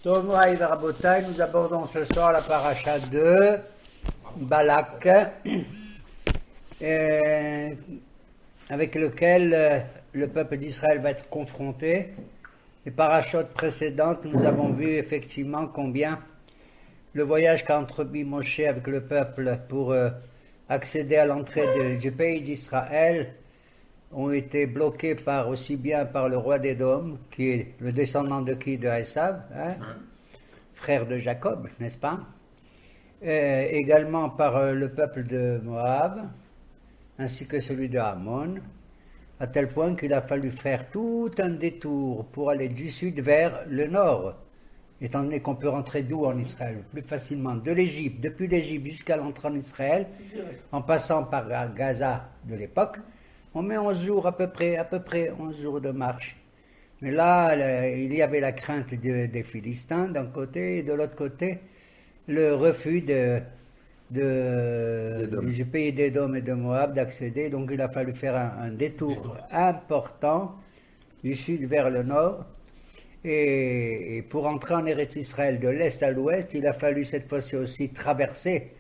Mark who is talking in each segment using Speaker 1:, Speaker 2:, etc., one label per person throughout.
Speaker 1: Tomoraï Rabotai, nous abordons ce soir la paracha de Balak, avec lequel le peuple d'Israël va être confronté. Les parachutes précédentes, nous avons vu effectivement combien le voyage qu'a entrepris Moshe avec le peuple pour accéder à l'entrée du pays d'Israël ont été bloqués aussi bien par le roi d'Édom, qui est le descendant de qui? De Esav, frère de Jacob, n'est-ce pas? Également par le peuple de Moab, ainsi que celui de Ammon, à tel point qu'il a fallu faire tout un détour pour aller du sud vers le nord, étant donné qu'on peut rentrer d'où en Israël? Plus facilement de l'Égypte, depuis l'Égypte jusqu'à l'entrée en Israël, en passant par Gaza de l'époque. On met 11 jours à peu près 11 jours de marche. Mais là, il y avait la crainte des Philistins d'un côté, et de l'autre côté, le refus du pays d'Édom et de Moab d'accéder. Donc il a fallu faire un détour important du sud vers le nord. Et pour entrer en Eretz Israël de l'est à l'ouest, il a fallu cette fois-ci aussi traverser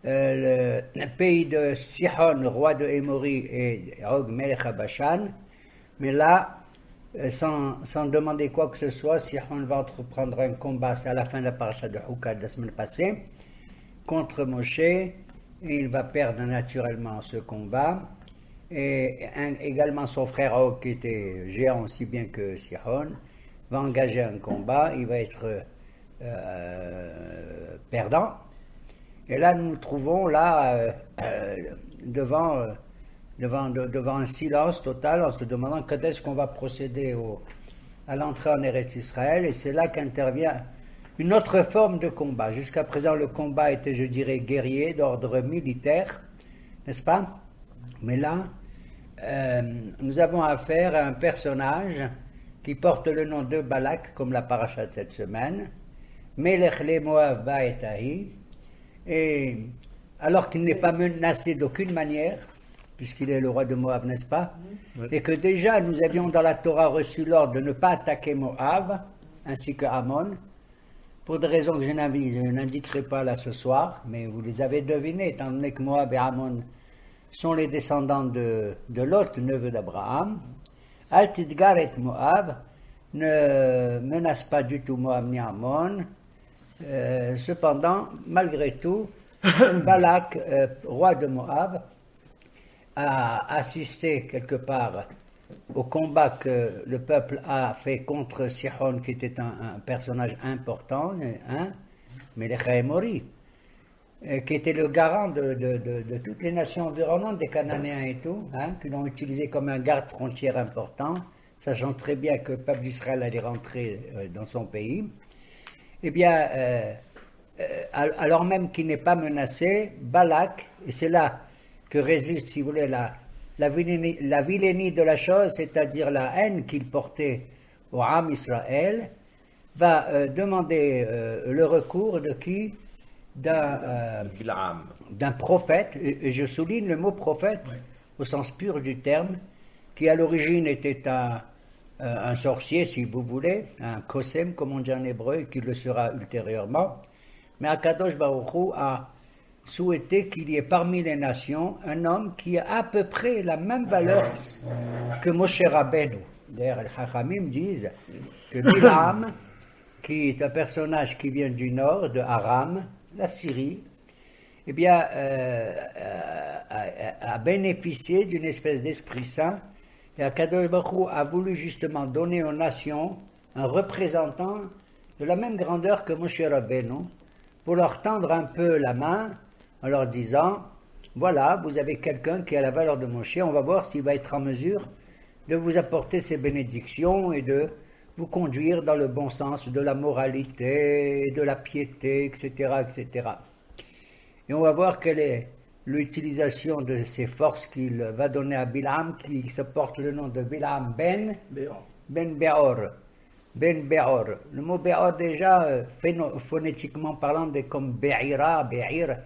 Speaker 1: le pays de Sihon, roi de Émori, et Og Melech Bashan. Mais là, sans demander quoi que ce soit, Sihon va entreprendre un combat, c'est à la fin de la paracha de Hukad de la semaine passée, contre Moshe, et il va perdre naturellement ce combat. Et également son frère Og, qui était géant aussi bien que Sihon, va engager un combat, il va être perdant. Et là, nous nous trouvons là devant un silence total en se demandant quand est-ce qu'on va procéder à l'entrée en Eretz Israël. Et c'est là qu'intervient une autre forme de combat. Jusqu'à présent, le combat était, je dirais, guerrier, d'ordre militaire, n'est-ce pas? Mais là, nous avons affaire à un personnage qui porte le nom de Balak, comme la paracha de cette semaine, Melech le Moab Baetahi, et alors qu'il n'est pas menacé d'aucune manière, puisqu'il est le roi de Moab, n'est-ce pas? Oui. Et que déjà nous avions dans la Torah reçu l'ordre de ne pas attaquer Moab, ainsi que Ammon, pour des raisons que je n'indiquerai pas là ce soir, mais vous les avez devinées, étant donné que Moab et Ammon sont les descendants de Lot, neveu d'Abraham. Al Tidgar et Moab ne menace pas du tout Moab ni Ammon. Cependant, malgré tout, Balak, roi de Moab, a assisté quelque part au combat que le peuple a fait contre Sihon, qui était un personnage important, Melech Émori, qui était le garant de toutes les nations environnantes, des Cananéens et tout, qui l'ont utilisé comme un garde-frontière important, sachant très bien que le peuple d'Israël allait rentrer dans son pays. Eh bien, alors même qu'il n'est pas menacé, Balak, et c'est là que réside, si vous voulez, la vilainie de la chose, c'est-à-dire la haine qu'il portait au Ham Israël, va demander le recours de qui? D'un prophète, et je souligne le mot prophète, oui, au sens pur du terme, qui à l'origine était un sorcier, si vous voulez, un kosem, comme on dit en hébreu, et qui le sera ultérieurement. Mais Akadosh Baruch Hu a souhaité qu'il y ait parmi les nations un homme qui a à peu près la même valeur que Moshe Rabbeinu. D'ailleurs, les Chachamim disent que Bilam, qui est un personnage qui vient du nord, de Aram, la Syrie, eh bien, a bénéficié d'une espèce d'Esprit Saint. Et Akadosh Baruch Hu a voulu justement donner aux nations un représentant de la même grandeur que Moshe Rabbeinu, pour leur tendre un peu la main en leur disant, voilà, vous avez quelqu'un qui a la valeur de Moshe, on va voir s'il va être en mesure de vous apporter ses bénédictions et de vous conduire dans le bon sens de la moralité, de la piété, etc., etc. Et on va voir quelle est l'utilisation de ces forces qu'il va donner à Bilam, qui se porte le nom de Bilam Ben Beor. Ben Beor. Le mot Beor déjà, phonétiquement parlant, est comme Be'ira, Be'ir.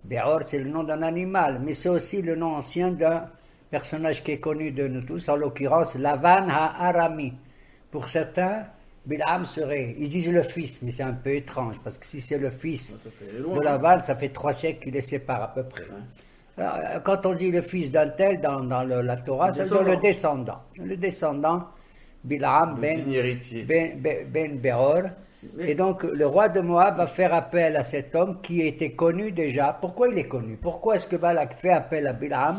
Speaker 1: Beor, c'est le nom d'un animal, mais c'est aussi le nom ancien d'un personnage qui est connu de nous tous, en l'occurrence Lavan HaArami. Pour certains, Bilham serait, ils disent le fils, mais c'est un peu étrange, parce que si c'est le fils
Speaker 2: loin,
Speaker 1: de Lavan, ça fait 3 siècles qu'il les sépare à peu près. Alors, quand on dit le fils d'un tel dans la Torah, ça veut dire le descendant. Le descendant, Bilham
Speaker 3: Le digne héritier.
Speaker 1: ben Beor. Et donc le roi de Moab va faire appel à cet homme qui était connu déjà. Pourquoi il est connu? Pourquoi est-ce que Balak fait appel à Bilham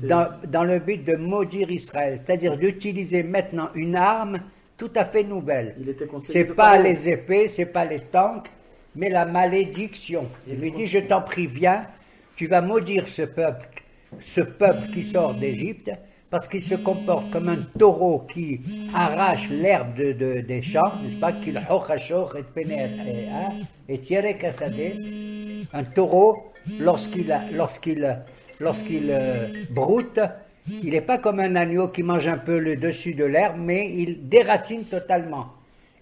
Speaker 1: dans le but de maudire Israël? C'est-à-dire d'utiliser maintenant une arme tout à fait nouvelle.
Speaker 2: Il était conseiller
Speaker 1: C'est
Speaker 2: de
Speaker 1: pas
Speaker 2: Pharaon.
Speaker 1: les épées, c'est pas les tanks, mais la malédiction. Il lui dit, je t'en prie, viens, tu vas maudire ce peuple qui sort d'Égypte, parce qu'il se comporte comme un taureau qui arrache l'herbe des champs, n'est-ce pas, qu'il hochashor et pénètre et tirer kassadé. Un taureau, lorsqu'il broute, il n'est pas comme un agneau qui mange un peu le dessus de l'herbe, mais il déracine totalement.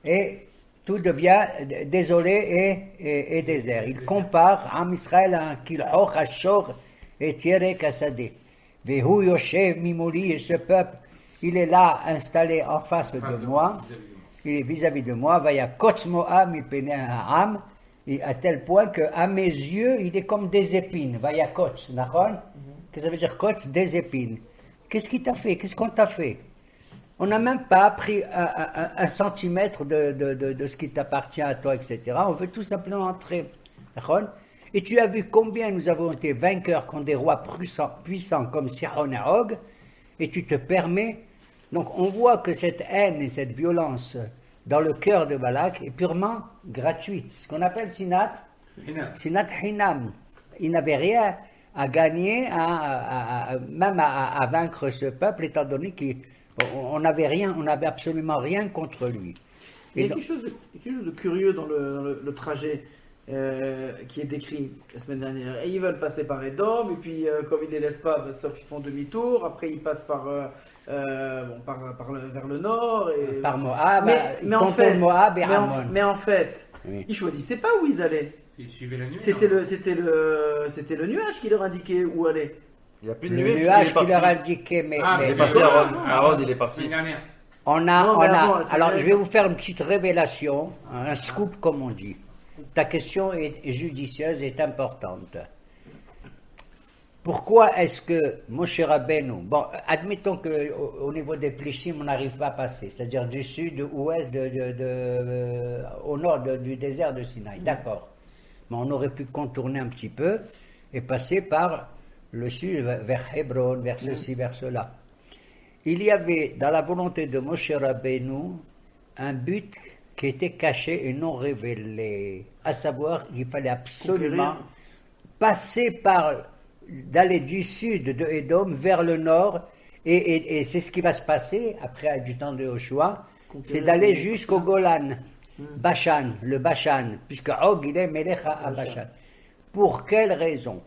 Speaker 1: Et tout devient désolé et désert. Il compare Am Israël à un kilhoch ashor et tiré kassadé. Vehu yoshev mimoli, et ce peuple, il est là installé en face de moi, il est vis-à-vis de moi, vaya kotz mo'am mipene ha'am, et à tel point que à mes yeux, il est comme des épines. Vaya kotz, d'accord? Qu'est-ce que ça veut dire kotz? Des épines. Qu'est-ce qu'il t'a fait? Qu'est-ce qu'on t'a fait? On n'a même pas pris un centimètre de ce qui t'appartient à toi, etc. On veut tout simplement entrer. D'accord? Et tu as vu combien nous avons été vainqueurs contre des rois puissants comme Sihon et Og, et tu te permets. Donc on voit que cette haine et cette violence dans le cœur de Balak est purement gratuite. Ce qu'on appelle Sinat Hinam. Il n'avait rien à gagner, même à vaincre ce peuple, étant donné qu'on n'avait rien, on n'avait absolument rien contre lui.
Speaker 2: Il y a quelque chose de curieux dans le trajet qui est décrit la semaine dernière. Et ils veulent passer par Edom, et puis comme ils ne les laissent pas, sauf ils font demi-tour. Après ils passent vers le nord. Et...
Speaker 1: Par Moab,
Speaker 2: mais en fait,
Speaker 1: Moab et Ammon.
Speaker 2: Mais en fait,
Speaker 1: Oui.
Speaker 2: ils choisissaient pas où ils allaient.
Speaker 4: Ils suivaient la nuit.
Speaker 2: C'était le nuage qui leur indiquait où aller.
Speaker 3: Il n'y a plus de
Speaker 1: Le
Speaker 3: nuée,
Speaker 1: nuage
Speaker 3: parce
Speaker 1: qui
Speaker 3: qu'il est
Speaker 1: leur a
Speaker 3: parti.
Speaker 1: indiqué, mais
Speaker 4: Ah,
Speaker 3: Il est
Speaker 4: mais
Speaker 3: parti,
Speaker 4: Aaron.
Speaker 3: Aaron. Aaron, il est parti.
Speaker 4: Semaine dernière.
Speaker 1: on
Speaker 2: Non, mais avant, la semaine
Speaker 1: alors je vais
Speaker 2: dernière.
Speaker 1: vous faire une petite révélation, un scoop comme on dit. Ta question est judicieuse, est importante. Pourquoi est-ce que Moshe Rabbeinu, bon, admettons qu'au niveau des Plishim, on n'arrive pas à passer, c'est-à-dire du sud ou ouest au nord du désert de Sinaï, d'accord. Mais on aurait pu contourner un petit peu et passer par le sud, vers Hébron, vers ceci, vers cela. Il y avait dans la volonté de Moshe Rabbeinu un but qui était caché et non révélé, à savoir qu'il fallait absolument passer d'aller du sud de Édom vers le nord, et c'est ce qui va se passer après du temps de Joshua, c'est d'aller jusqu'au Golan, Bashan, le Bashan, puisque Og il est Melech à Bashan. Pour quelle raison?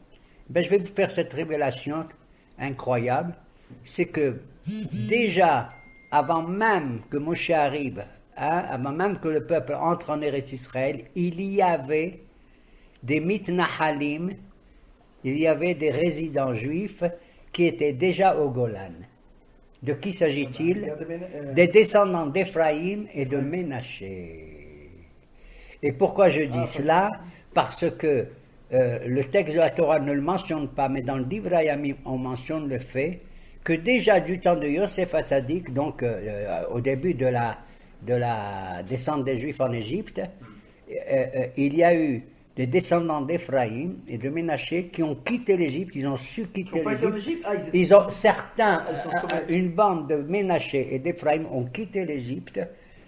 Speaker 1: Ben, je vais vous faire cette révélation incroyable, c'est que déjà, avant même que Moshe arrive, avant même que le peuple entre en Eretz Israël, il y avait des mitnahalim, il y avait des résidents juifs qui étaient déjà au Golan. De qui s'agit-il? Des descendants d'Éphraïm et de Ménaché. Et pourquoi je dis cela? Parce que le texte de la Torah ne le mentionne pas, mais dans le Divrei Yamim, on mentionne le fait que déjà du temps de Yosef Hatzadik, donc au début de la descente des Juifs en Égypte, il y a eu des descendants d'Éphraïm et de Ménaché qui ont quitté l'Égypte, ils ont su quitter l'Égypte. Ils ont certains, une bande de Ménaché et d'Éphraïm ont quitté l'Égypte.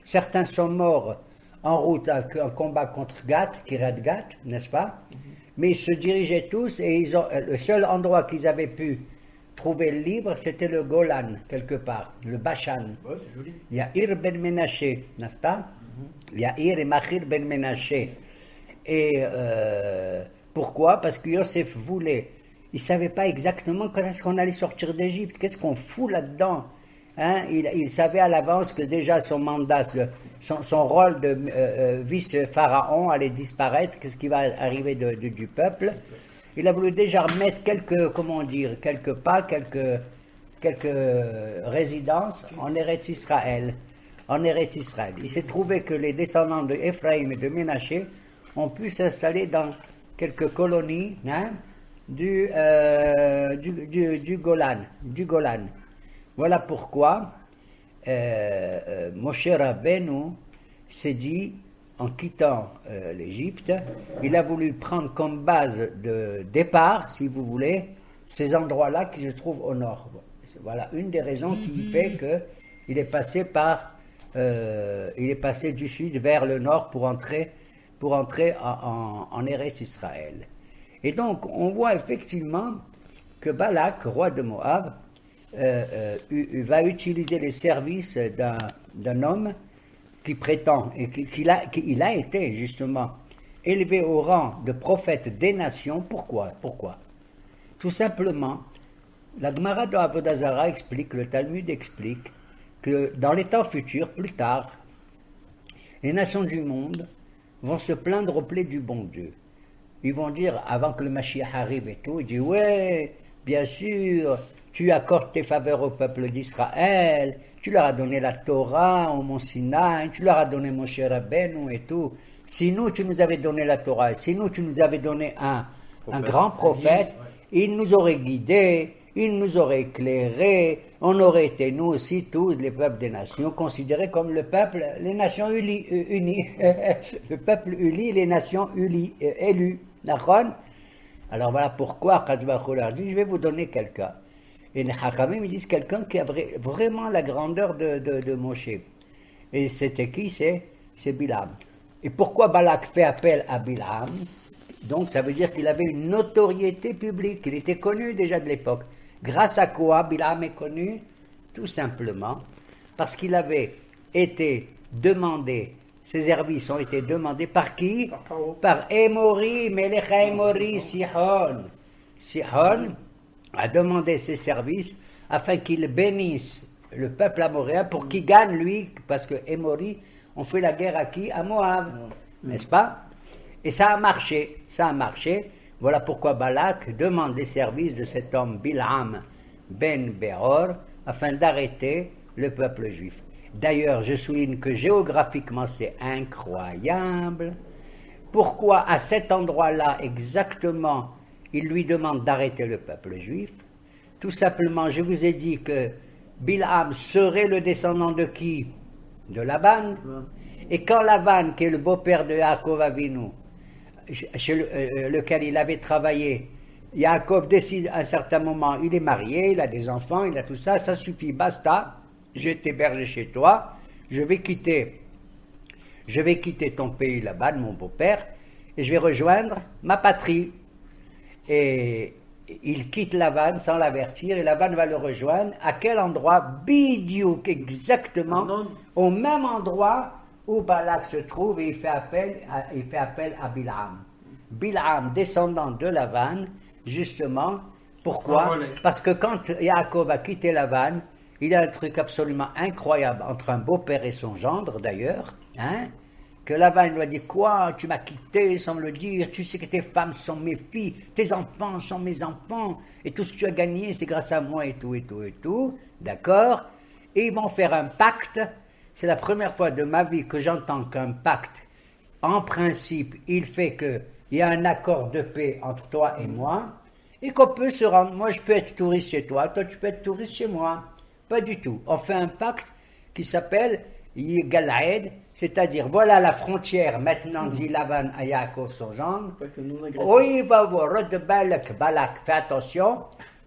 Speaker 1: Certains sont morts en route en combat contre Gath, Kiryat Gath, n'est-ce pas? Mais ils se dirigeaient tous et le seul endroit qu'ils avaient pu trouver libre, c'était le Golan, quelque part, le Bashan.
Speaker 2: Ouais, c'est joli.
Speaker 1: Yair ben Ménaché, n'est-ce pas? Yair et Machir ben Ménaché. Et pourquoi? Parce que Yosef voulait, il ne savait pas exactement quand est-ce qu'on allait sortir d'Égypte, qu'est-ce qu'on fout là-dedans, hein? Il savait à l'avance que déjà son mandat, son rôle de vice-pharaon allait disparaître, qu'est-ce qui va arriver du peuple. Il a voulu déjà mettre quelques résidences en Eretz Israël. en Eretz Israël. Il s'est trouvé que les descendants de Ephraïm et de Ménaché ont pu s'installer dans quelques colonies du Golan. Voilà pourquoi Moshe Rabbeinu s'est dit, en quittant l'Égypte, il a voulu prendre comme base de départ, si vous voulez, ces endroits-là qui se trouvent au nord. Voilà une des raisons qui fait qu'il est passé il est passé du sud vers le nord pour entrer en Eretz Israël. Et donc, on voit effectivement que Balak, roi de Moab, va utiliser les services d'un homme qui prétend, et qu'il a été justement élevé au rang de prophète des nations. Pourquoi? Tout simplement, la Gemara de Avodah Zarah explique, le Talmud explique, que dans les temps futurs, plus tard, les nations du monde vont se plaindre au plaies du bon Dieu. Ils vont dire, avant que le Mashiach arrive et tout, ils disent, ouais, bien sûr, tu accordes tes faveurs au peuple d'Israël, tu leur as donné la Torah au mont Sinaï, tu leur as donné Moshe Rabbeinu et tout. Si nous, tu nous avais donné la Torah, si nous, tu nous avais donné un grand prophète, il nous aurait guidés, il nous aurait éclairés, on aurait été nous aussi, tous les peuples des nations, considérés comme le peuple, les nations unies, le peuple uni, les nations élues. D'accord? Alors voilà pourquoi Kadosh Baruch Hu leur dit, je vais vous donner quelqu'un. Et les Chachamim, ils disent quelqu'un qui a vraiment la grandeur de Moshe. Et c'était qui? C'est Bilam. Et pourquoi Balak fait appel à Bilam? Donc ça veut dire qu'il avait une notoriété publique, il était connu déjà de l'époque. Grâce à quoi Bilam est connu? Tout simplement parce qu'il avait été demandé, ses services ont été demandés par qui? Par Émori, Melech Émori, Sihon. Sihon a demandé ses services afin qu'il bénisse le peuple amoréen pour qu'il gagne lui, parce que Émori ont fait la guerre à qui? À Moab, n'est-ce pas? Et ça a marché. Voilà pourquoi Balak demande les services de cet homme Bil'am ben Beor afin d'arrêter le peuple juif. D'ailleurs, je souligne que géographiquement c'est incroyable. Pourquoi à cet endroit-là exactement il lui demande d'arrêter le peuple juif? Tout simplement, je vous ai dit que Bil'am serait le descendant de qui? De Laban. Et quand Laban, qui est le beau-père de Yaakov Avinu, chez lequel il avait travaillé, Yaakov décide à un certain moment, il est marié, il a des enfants, il a tout ça, ça suffit, basta, je t'héberge chez toi, je vais quitter ton pays Laban, mon beau-père, et je vais rejoindre ma patrie. Et il quitte Laban sans l'avertir, et Laban va le rejoindre. À quel endroit? Bidiouk, exactement, au même endroit où Balak se trouve, et il fait appel à Bil'am. Bil'am, descendant de Laban, justement, pourquoi? Parce que quand Yaakov a quitté Laban, il y a un truc absolument incroyable entre un beau-père et son gendre, d'ailleurs, que Laban lui a dit, quoi, tu m'as quitté sans me le dire, tu sais que tes femmes sont mes filles, tes enfants sont mes enfants, et tout ce que tu as gagné, c'est grâce à moi, et tout, d'accord? Et ils vont faire un pacte. C'est la première fois de ma vie que j'entends qu'un pacte, en principe, il fait qu'il y a un accord de paix entre toi et moi, et qu'on peut se rendre. Moi, je peux être touriste chez toi, toi, tu peux être touriste chez moi. Pas du tout. On fait un pacte qui s'appelle Galaed, c'est-à-dire, voilà la frontière, maintenant, dit Laban à Yaakov, son gendre. Oui, va voir, Balak, fais attention,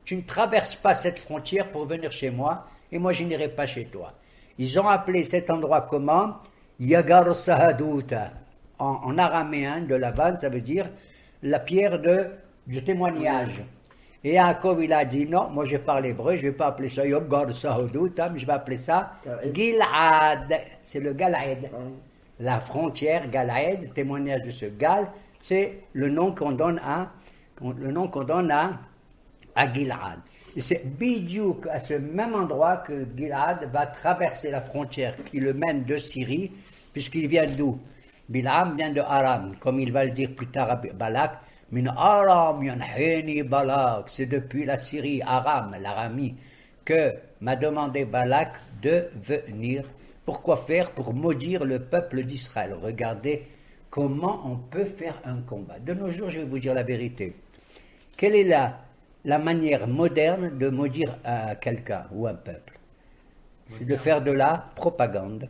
Speaker 1: tu ne traverses pas cette frontière pour venir chez moi, et moi, je n'irai pas chez toi. Ils ont appelé cet endroit comment? Yagar Sahaduta. En araméen de Laban, ça veut dire la pierre de témoignage. Et Yaakov, il a dit non, moi je parle hébreu, je ne vais pas appeler ça Yagar Sahaduta, mais je vais appeler ça Gil'ad. C'est le Galaed. La frontière, Galaed, témoignage de ce Gal, c'est le nom qu'on donne à Gil'ad. Et c'est Bidiouk, à ce même endroit que Gil'ad va traverser la frontière qui le mène de Syrie, puisqu'il vient d'où? Bilam vient de Aram, comme il va le dire plus tard à Balak. Min Aram yanheni Balak, c'est depuis la Syrie, Aram, l'Aramie, que m'a demandé Balak de venir Pourquoi faire? Pour maudire le peuple d'Israël. Regardez comment on peut faire un combat. De nos jours, je vais vous dire la vérité. Quelle est la manière moderne de maudire à quelqu'un ou un peuple? C'est de faire de la propagande.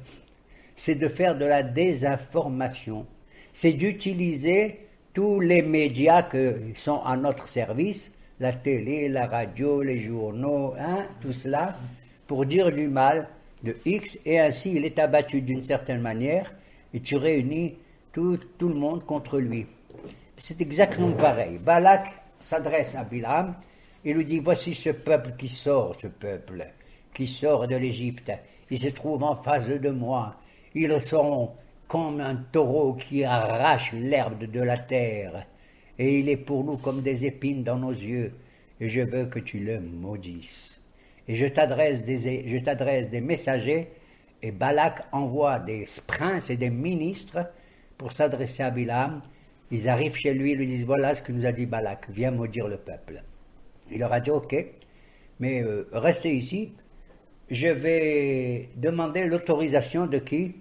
Speaker 1: C'est de faire de la désinformation. C'est d'utiliser tous les médias qui sont à notre service, la télé, la radio, les journaux, tout cela, pour dire du mal de X, et ainsi il est abattu d'une certaine manière, et tu réunis tout le monde contre lui. C'est exactement pareil. Balak s'adresse à Bilam et lui dit, voici ce peuple qui sort de l'Égypte, il se trouve en face de moi, ils sont comme un taureau qui arrache l'herbe de la terre, et il est pour nous comme des épines dans nos yeux, et je veux que tu le maudisses. Et je t'adresse des messagers, et Balak envoie des princes et des ministres pour s'adresser à Bilam. Ils arrivent chez lui, ils lui disent, voilà ce que nous a dit Balak, viens maudire le peuple. Il leur a dit, ok, mais restez ici, je vais demander l'autorisation de qui?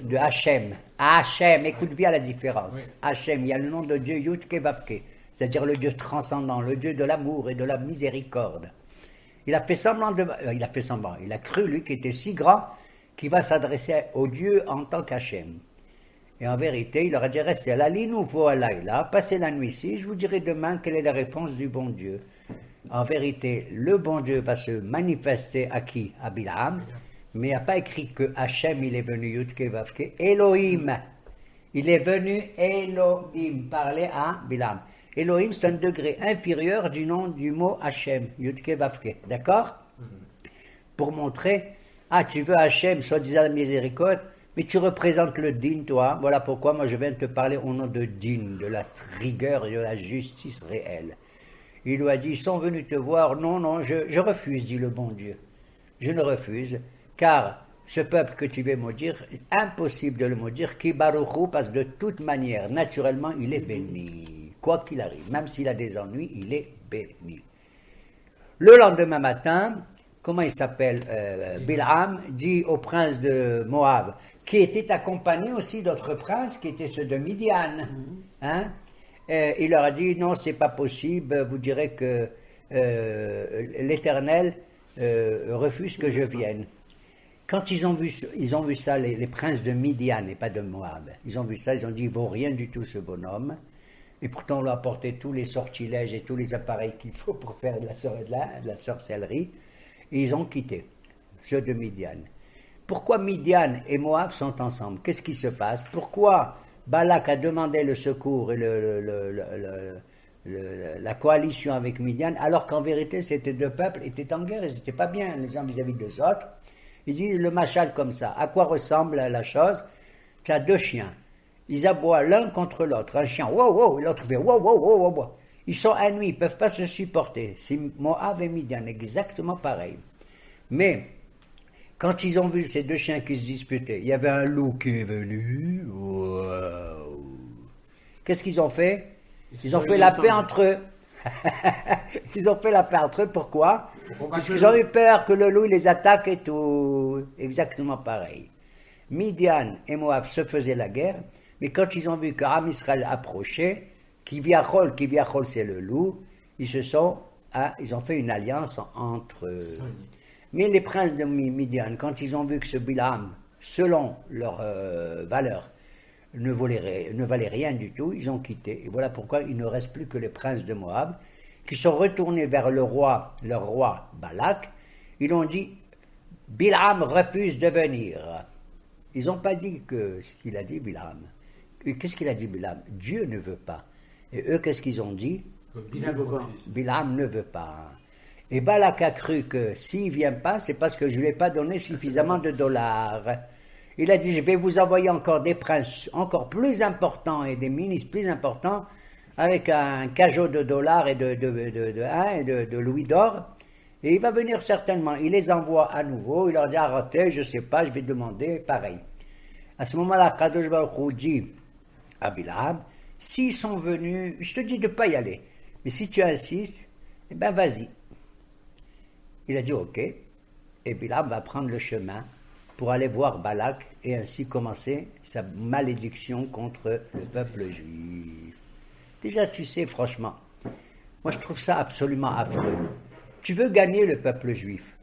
Speaker 1: De Hachem. Hachem, écoute bien la différence. Oui. Hachem, il y a le nom de Dieu Yud-Ke Vav-Ke, c'est-à-dire le Dieu transcendant, le Dieu de l'amour et de la miséricorde. Il a fait semblant, il a cru, lui, qui était si grand, qu'il va s'adresser au Dieu en tant qu'Hachem. Et en vérité, il leur a dit, restez à la ligne ou voilà, passez la nuit ici, je vous dirai demain quelle est la réponse du bon Dieu. En vérité, le bon Dieu va se manifester à qui? À Bilam. Mais il n'y a pas écrit que Hachem, il est venu Yud-Ke Vav-Ke. Elohim. Il est venu Elohim, parler à Bilam. Elohim, c'est un degré inférieur du nom du mot Hachem, Yud-Ke Vav-Ke. D'accord? Pour montrer, tu veux Hachem, soi-disant la miséricorde, mais tu représentes le din, toi. Voilà pourquoi moi je viens te parler au nom de din, de la rigueur et de la justice réelle. Il lui a dit, ils sont venus te voir. Non, non, je refuse, dit le bon Dieu. Je ne refuse, car ce peuple que tu veux maudire, impossible de le maudire, qui baruchou, parce que de toute manière, naturellement, il est béni. Quoi qu'il arrive, même s'il a des ennuis, il est béni. Le lendemain matin, comment il s'appelle, Bil'am, dit au prince de Moab, qui était accompagné aussi d'autres princes, qui étaient ceux de Midian, il leur a dit, non, c'est pas possible, vous direz que l'Éternel refuse que je vienne. Quand ils ont vu ça, les princes de Midian et pas de Moab, ils ont vu ça, ils ont dit, il vaut rien du tout ce bonhomme, et pourtant on lui a apporté tous les sortilèges et tous les appareils qu'il faut pour faire de la sorcellerie, et ils ont quitté, ceux de Midian. Pourquoi Midian et Moab sont ensemble? Qu'est-ce qui se passe? Pourquoi Balak a demandé le secours et la coalition avec Midian, alors qu'en vérité, ces deux peuples étaient en guerre, ils n'étaient pas bien les uns vis-à-vis des autres. Ils disent le machal comme ça. À quoi ressemble la chose? Tu as deux chiens. Ils aboient l'un contre l'autre. Un chien, wow, wow, et l'autre fait wow, wow, wow, wow, wow. Ils sont ennemis, ils ne peuvent pas se supporter. C'est Moab et Midian, exactement pareil. Mais, quand ils ont vu ces deux chiens qui se disputaient, il y avait un loup qui est venu. Wow. Qu'est-ce qu'ils ont fait? Ils ont fait la paix entre eux. Ils ont fait la paix entre eux, pourquoi? Parce qu'ils ont eu peur que le loup les attaque et tout. Exactement pareil. Midian et Moab se faisaient la guerre, mais quand ils ont vu qu'Am Israël approchait, Kiviachol c'est le loup, ils ont fait une alliance entre eux. Mais les princes de Midian, quand ils ont vu que ce Bilam, selon leur valeur, ne valait rien du tout, ils ont quitté. Et voilà pourquoi il ne reste plus que les princes de Moab, qui sont retournés vers leur roi Balak. Ils ont dit, Bilam refuse de venir. Ils n'ont pas dit ce qu'il a dit Bilam. Qu'est-ce qu'il a dit Bilam? Dieu ne veut pas. Et eux, qu'est-ce qu'ils ont dit? Bilam ne veut pas. Et Balak a cru que s'il ne vient pas, c'est parce que je ne lui ai pas donné suffisamment de dollars. Il a dit, je vais vous envoyer encore des princes encore plus importants et des ministres plus importants avec un cajot de dollars et de louis d'or. Et il va venir certainement. Il les envoie à nouveau. Il leur dit, arrêtez, je ne sais pas, je vais demander pareil. À ce moment-là, Kadosh Baruch Hu dit à Bilam, s'ils sont venus, je te dis de ne pas y aller. Mais si tu insistes, eh bien vas-y. Il a dit ok. Et Bilam va prendre le chemin pour aller voir Balak et ainsi commencer sa malédiction contre le peuple juif. Déjà, tu sais, franchement, moi je trouve ça absolument affreux. Tu veux gagner le peuple juif,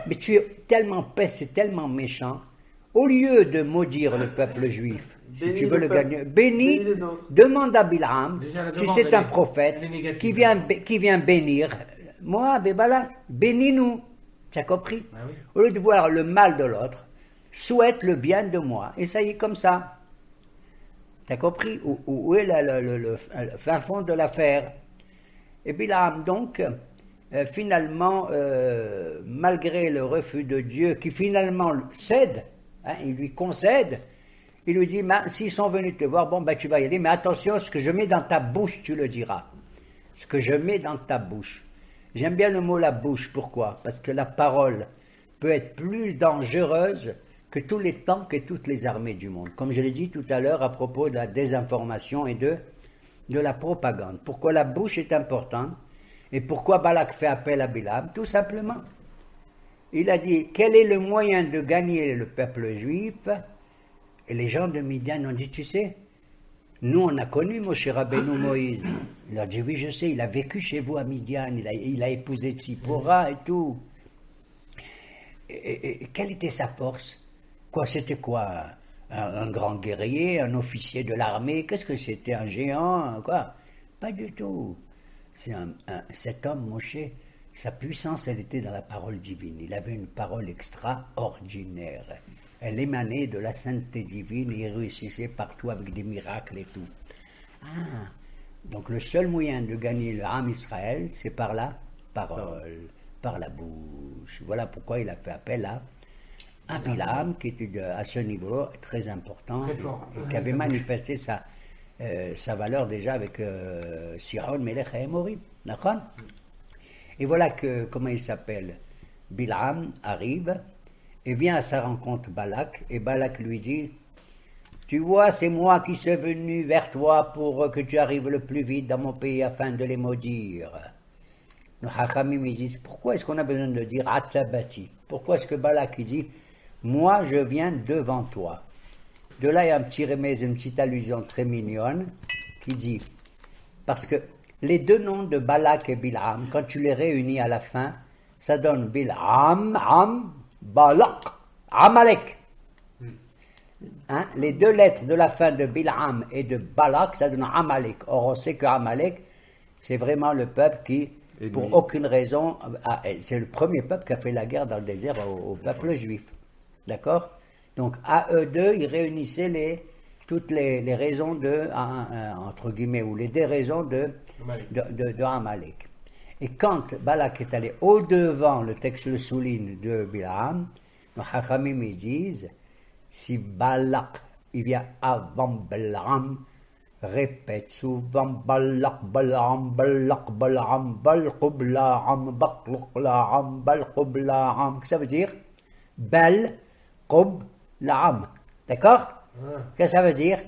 Speaker 1: mais tu es tellement peste et tellement méchant, au lieu de maudire le peuple juif, si
Speaker 2: Bénis
Speaker 1: tu veux
Speaker 2: le
Speaker 1: le
Speaker 2: peuple,
Speaker 1: gagner,
Speaker 2: bénis les autres.
Speaker 1: demande à Bilham,
Speaker 4: Déjà, la
Speaker 1: si
Speaker 4: demande,
Speaker 1: c'est
Speaker 4: elle
Speaker 1: un
Speaker 4: est-
Speaker 1: prophète
Speaker 4: elle est négative.
Speaker 1: qui vient bénir, Moab et Balak, bénis-nous. Tu as compris?
Speaker 4: Ah oui.
Speaker 1: Au lieu de voir le mal de l'autre, souhaite le bien de moi. Et ça y est, comme ça. Tu as compris? Où est le fin fond de l'affaire? Et Bilham, donc, finalement, malgré le refus de Dieu, qui finalement cède, hein, il lui concède, il lui dit, s'ils sont venus te voir, bon, ben, tu vas y aller, mais attention, ce que je mets dans ta bouche, tu le diras. Ce que je mets dans ta bouche. J'aime bien le mot la bouche, pourquoi? Parce que la parole peut être plus dangereuse que tous les tanks et toutes les armées du monde. Comme je l'ai dit tout à l'heure à propos de la désinformation et de la propagande. Pourquoi la bouche est importante et pourquoi Balak fait appel à Bilam? Tout simplement. Il a dit, quel est le moyen de gagner le peuple juif? Et les gens de Midian ont dit, tu sais, nous on a connu Moshe Rabbeinu Moïse. Il a dit, oui je sais, il a vécu chez vous à Midian, il a épousé Tzipora et tout. Et quelle était sa force? Quoi, c'était quoi? Un grand guerrier, un officier de l'armée? Qu'est-ce que c'était? Un géant? Quoi? Pas du tout. Cet homme, Moshe, sa puissance, elle était dans la parole divine. Il avait une parole extraordinaire. Elle émanait de la sainteté divine et il réussissait partout avec des miracles et tout. Ah, donc le seul moyen de gagner le Ham Israël, c'est par la parole, par la bouche. Voilà pourquoi il a fait appel à Bilam, qui était à ce niveau très important,
Speaker 4: Très fort.
Speaker 1: et qui avait manifesté sa valeur déjà avec Sihon, Melech et Emorim. D'accord? Et voilà que, comment il s'appelle? Bilam arrive et vient à sa rencontre Balak, et Balak lui dit, tu vois, c'est moi qui suis venu vers toi pour que tu arrives le plus vite dans mon pays afin de les maudire. Nos Hachamim ils disent, pourquoi est-ce qu'on a besoin de dire Atabati? Pourquoi est-ce que Balak il dit, moi je viens devant toi? De là il y a un petit remède, une petite allusion très mignonne qui dit, parce que les deux noms de Balak et Bilham, quand tu les réunis à la fin, ça donne Bilham, Balak, Amalek. Hein? Les deux lettres de la fin de Bilham et de Balak, ça donne Amalek. Or, on sait que Amalek, c'est vraiment le peuple qui, pour aucune raison, c'est le premier peuple qui a fait la guerre dans le désert au peuple juif. D'accord? Donc, à eux deux, ils réunissaient toutes les raisons entre guillemets, ou les déraisons de Amalek. Et quand Balak est allé au-devant, le texte le souligne, de Bilham, nos Hachamim ils disent, si Balak, il vient avant Balaam, répète souvent Balak, Balaam, Balak, Balaam, Balqub Laam, Balqub Laam, Balqub Laam. Qu'est-ce que ça veut dire? Bal, Qub, Laam. D'accord? Qu'est-ce que ça veut dire?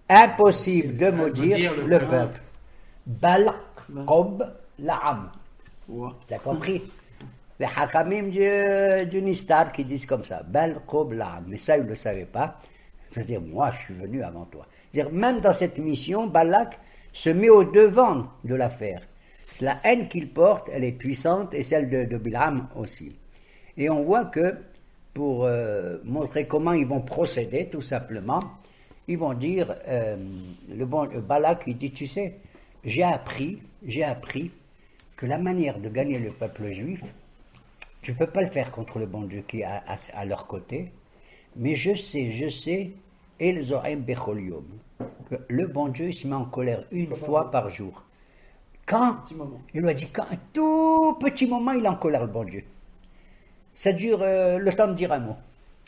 Speaker 1: Impossible de maudire le peuple. Balak, Qub, Laam. Tu as compris? Les Hachamim du Nistar qui disent comme ça, Bel Qub Laam. Mais ça, ils ne le savaient pas. C'est-à-dire, moi, je suis venu avant toi. C'est-à-dire, même dans cette mission, Balak se met au devant de l'affaire. La haine qu'il porte, elle est puissante, et celle de Bilham aussi. Et on voit que, pour montrer comment ils vont procéder, tout simplement, ils vont dire, Balak, il dit, tu sais, j'ai appris que la manière de gagner le peuple juif, tu ne peux pas le faire contre le bon Dieu qui est à leur côté, mais je sais, El Zohem Bechol Yom, que le bon Dieu il se met en colère une fois par jour. Quand? Il lui a dit, quand un tout petit moment, il est en colère, le bon Dieu. Ça dure le temps de dire un mot.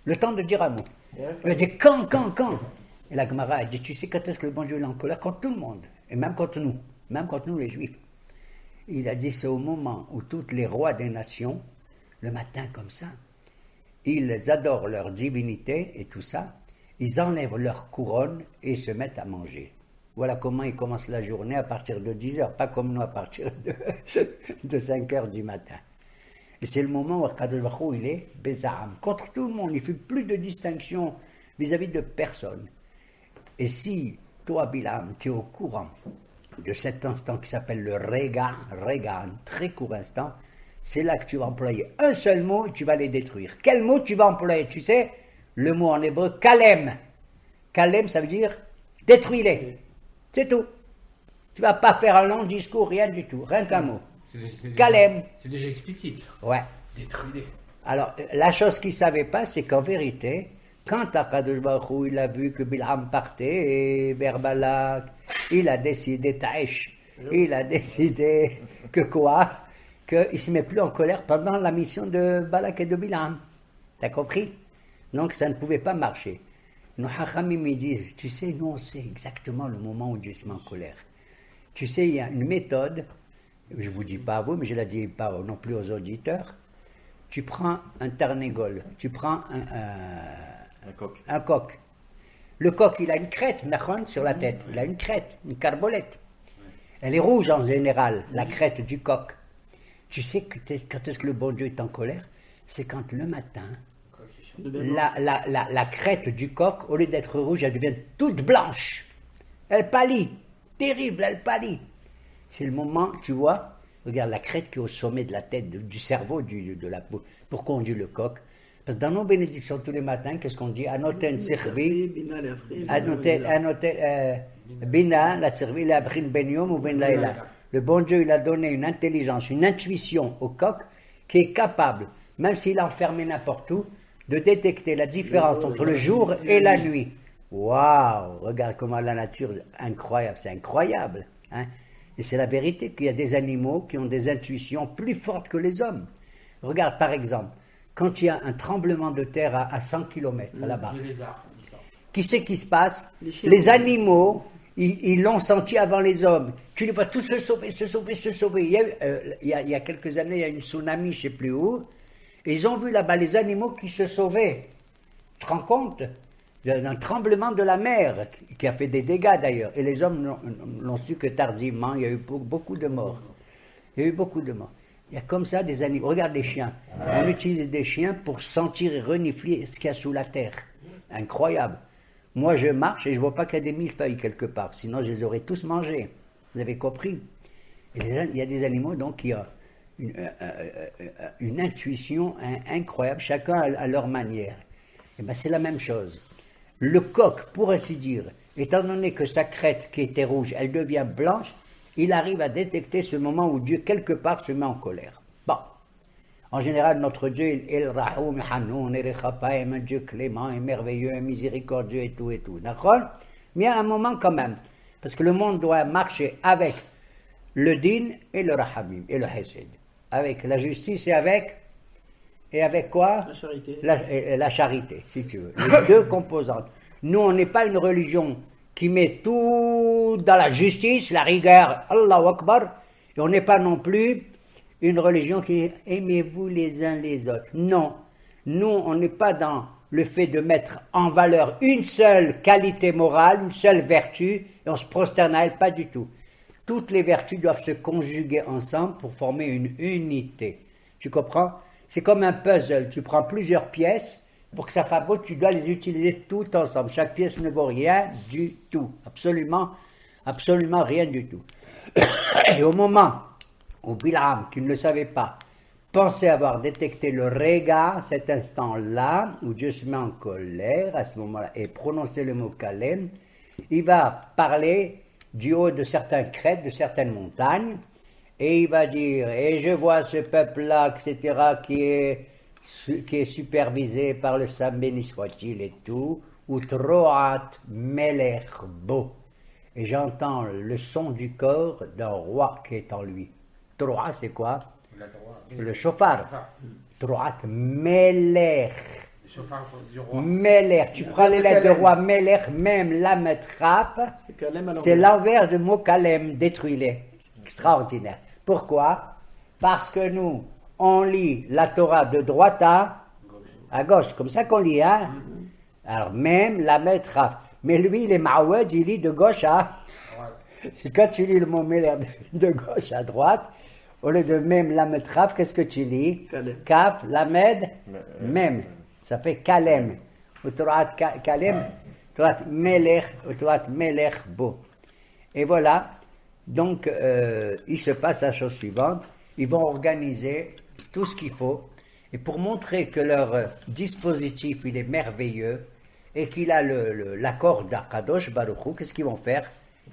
Speaker 1: Le temps de dire un mot. Il lui a dit, quand? Et la Gemara a dit, tu sais quand est-ce que le bon Dieu est en colère? Contre tout le monde, et même contre nous les Juifs. Il a dit, c'est au moment où tous les rois des nations, le matin comme ça, ils adorent leur divinité et tout ça, ils enlèvent leur couronne et se mettent à manger. Voilà comment ils commencent la journée à partir de 10 heures, pas comme nous à partir de 5 heures du matin. Et c'est le moment où Kadosh Baruch Hu, il est Bézaham. Contre tout le monde, il ne fait plus de distinction vis-à-vis de personne. Et si toi, Bilam, tu es au courant de cet instant qui s'appelle le Rega, un très court instant, c'est là que tu vas employer un seul mot et tu vas les détruire. Quel mot tu vas employer? Tu sais, le mot en hébreu, Kalem. Kalem, ça veut dire détruis-les. C'est tout. Tu ne vas pas faire un long discours, rien du tout, rien qu'un mot. Kalem.
Speaker 4: C'est déjà explicite.
Speaker 1: Ouais.
Speaker 2: Détruis-les.
Speaker 1: Alors, la chose qu'il ne savait pas, c'est qu'en vérité, quand Akadosh Baruch Hu, il a vu que Bilham partait vers Balak, il a décidé, Taïch, il a décidé que quoi? Qu'il ne se met plus en colère pendant la mission de Balak et de Bilham. T'as compris? Donc, ça ne pouvait pas marcher. Nos Hachamim me disent, tu sais, nous on sait exactement le moment où Dieu se met en colère. Tu sais, il y a une méthode, je ne vous dis pas à vous, mais je ne la dis pas non plus aux auditeurs. Tu prends un tarnégol, tu prends
Speaker 3: Un coq.
Speaker 1: un coq. Le coq, il a une crête, nachon, sur la tête. Il a une crête, une carbolette. Elle est rouge en général, la crête du coq. Tu sais quand est-ce que le bon Dieu est en colère? C'est quand le matin, la crête du coq, au lieu d'être rouge, elle devient toute blanche. Elle pâlit. Terrible, elle pâlit. C'est le moment, tu vois, regarde la crête qui est au sommet de la tête, du cerveau, de la peau. Pourquoi on dit le coq? Parce que dans nos bénédictions tous les matins, qu'est-ce qu'on dit? Anoten servi, anoten bina, la servi, la brin ben yom ou ben laïla. Le bon Dieu, il a donné une intelligence, une intuition au coq qui est capable, même s'il est enfermé n'importe où, de détecter la différence entre le jour et la nuit. Waouh! Regarde comment la nature, incroyable, c'est incroyable. Hein? Et c'est la vérité qu'il y a des animaux qui ont des intuitions plus fortes que les hommes. Regarde par exemple, quand il y a un tremblement de terre à 100 km là-bas,
Speaker 4: Les lézards, ils sortent.
Speaker 1: qui c'est qui se passe?
Speaker 2: Les chiens.
Speaker 1: Les animaux, ils l'ont senti avant les hommes. Tu les vois tous se sauver, se sauver, se sauver. Il y a quelques années, il y a une tsunami, je ne sais plus où, et ils ont vu là-bas les animaux qui se sauvaient. Tu te rends compte? D'un tremblement de la mer, qui a fait des dégâts d'ailleurs. Et les hommes l'ont su que tardivement, il y a eu beaucoup de morts. Il y a eu beaucoup de morts. Il y a comme ça des animaux. Regarde les chiens. On utilise des chiens pour sentir et renifler ce qu'il y a sous la terre. Incroyable. Moi, je marche et je ne vois pas qu'il y a des millefeuilles quelque part. Sinon, je les aurais tous mangés. Vous avez compris? Et il y a des animaux donc qui ont une intuition incroyable, chacun à leur manière. Et bien, c'est la même chose. Le coq, pour ainsi dire, étant donné que sa crête qui était rouge, elle devient blanche, il arrive à détecter ce moment où Dieu, quelque part, se met en colère. Bon. En général, notre Dieu, il est Rahoum, Hanoun, Erechapaim, un Dieu clément et merveilleux, un miséricordieux et tout et tout. D'accord? Mais il y a un moment quand même. Parce que le monde doit marcher avec le din et le rahamim et le hesed. Avec la justice et avec quoi?
Speaker 2: La charité.
Speaker 1: La charité, si tu veux. Les deux composantes. Nous, on n'est pas une religion qui met tout dans la justice, la rigueur, Allahu Akbar, et on n'est pas non plus une religion qui aimez-vous les uns les autres. Non. Nous, on n'est pas dans le fait de mettre en valeur une seule qualité morale, une seule vertu, et on se prosterne à elle, pas du tout. Toutes les vertus doivent se conjuguer ensemble pour former une unité. Tu comprends? C'est comme un puzzle, tu prends plusieurs pièces, pour que ça fasse beau, tu dois les utiliser toutes ensemble. Chaque pièce ne vaut rien du tout, absolument rien du tout. Et au moment où Bilham, qui ne le savait pas, pensait avoir détecté le Rega, cet instant-là, où Dieu se met en colère, à ce moment-là, et prononcer le mot Kalem, il va parler du haut de certaines crêtes, de certaines montagnes, et il va dire, et je vois ce peuple-là, etc., qui est supervisé par le Saint béni soit-il et tout, ou Troat Melech Bo. Et j'entends le son du corps d'un roi qui est en lui. Troat, c'est quoi? C'est le chauffard. Troat Melech.
Speaker 4: Le chauffard du roi.
Speaker 1: Melech. Tu prends les lettres de roi Melech, même la metrape, c'est l'envers du mot Kalem, détruis-les. Extraordinaire. Pourquoi? Parce que nous, on lit la Torah de droite à gauche, comme ça qu'on lit, hein? Alors même la metrape. Mais lui, il est Ma'oued, il lit de gauche à... Quand tu lis le mot Meler de gauche à droite, Au lieu de Mem, Lamed, Raf, qu'est-ce que tu lis?
Speaker 2: Kalem.
Speaker 1: Kaf, Lamed,
Speaker 3: Mem.
Speaker 1: Mem. Ça fait Kalem. Ou Torah Kalem, Torah Melech, ou Torah Melech Bo. Et voilà. Donc, il se passe la chose suivante. Ils vont organiser tout ce qu'il faut. Et pour montrer que leur dispositif, il est merveilleux, et qu'il a l'accord d'Akadosh Baruch Hu, qu'est-ce qu'ils vont faire?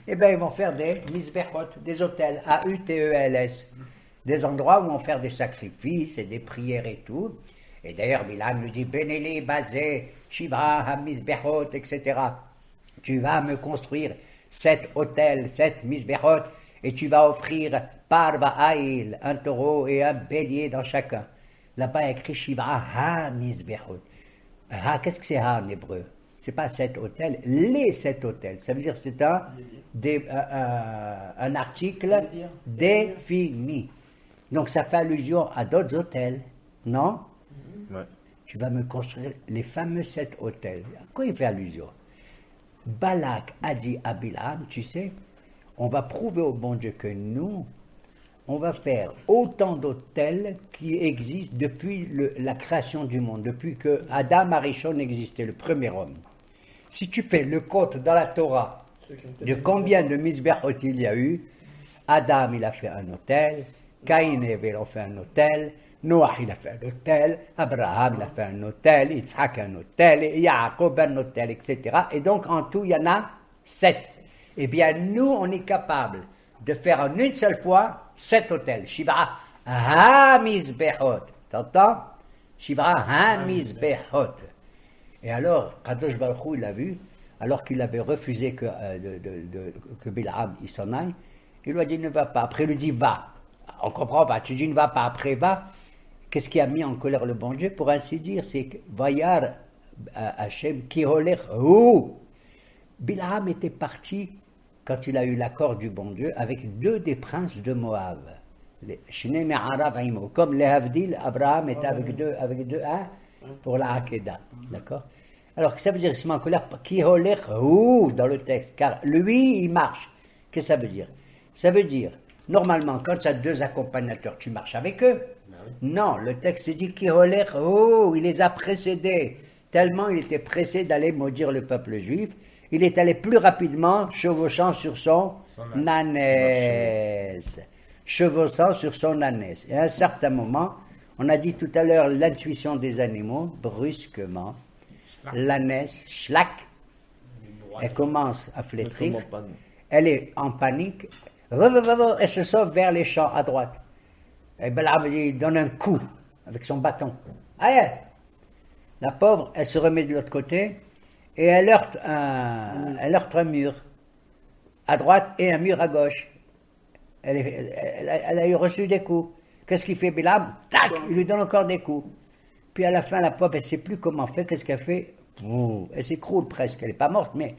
Speaker 1: Eh bien, ils vont faire des misbechot, des hôtels, A-U-T-E-L-S. Des endroits où on va faire des sacrifices et des prières et tout. Et d'ailleurs, Bilam nous dit, Beneli, Bazé, Shiva, Ha-Misbechot, etc. Tu vas me construire 7 hôtels, 7 misbechot, et tu vas offrir par Ba'aïl, un taureau et un bélier dans chacun. Là-bas, il y a écrit Shiva, Ha-Misbechot. Ha, qu'est-ce que c'est Ha en hébreu? C'est pas 7 hôtels, les 7 hôtels. Ça veut dire que c'est un article défini. Donc ça fait allusion à d'autres hôtels, non?
Speaker 3: Ouais.
Speaker 1: Tu vas me construire les fameux 7 hôtels. À quoi il fait allusion? Balak a dit à Bilam, tu sais, on va prouver au bon Dieu que nous, on va faire autant d'hôtels qui existent depuis la création du monde, depuis que Adam Arishon existait, le premier homme. Si tu fais le compte dans la Torah de combien de misbechot il y a eu, Adam il a fait un hôtel, Caïn et Abel ont fait un hôtel, Noach il a fait un hôtel, Abraham il a fait un hôtel, Yitzhak un hôtel, Yaakov un hôtel, etc. Et donc en tout il y en a 7. Eh bien nous on est capable de faire en une seule fois 7 hôtels. Shiva ha-misbechot. T'entends? Shiva ha-misbechot. Et alors, Kadosh Baruch Hu, il a vu, alors qu'il avait refusé que Bilam il s'en aille, il lui a dit ne va pas. Après, il lui dit va. On comprend pas. Tu dis ne va pas. Après, va. Qu'est-ce qui a mis en colère le bon Dieu? Pour ainsi dire, c'est que Vayar Hashem ki holech hu. Bilam était parti, quand il a eu l'accord du bon Dieu, avec 2 des princes de Moab. Shnei me'arav imo. Comme les Havdil, Abraham était avec deux hein, pour la Hakeda. D'accord? Alors, ça veut dire, il se met en colère, qui holech hu dans le texte, car lui, il marche. Qu'est-ce que ça veut dire? Ça veut dire, normalement, quand tu as 2 accompagnateurs, tu marches avec eux. Non, le texte dit qui holech hu, il les a précédés. Tellement il était pressé d'aller maudire le peuple juif, il est allé plus rapidement, chevauchant sur son ânesse. Chevauchant sur son ânesse. Et à un certain moment, on a dit tout à l'heure l'intuition des animaux, brusquement, l'ânesse, schlack, elle commence à flétrir, elle est en panique, elle se sauve vers les champs à droite. Et Balaam il donne un coup avec son bâton. Aïe! La pauvre, elle se remet de l'autre côté et elle heurte un mur à droite et un mur à gauche. Elle a reçu des coups. Qu'est-ce qu'il fait Bilam? Tac! Il lui donne encore des coups. Puis à la fin, la pauvre, elle ne sait plus comment faire. Qu'est-ce qu'elle fait? Elle s'écroule presque. Elle n'est pas morte, mais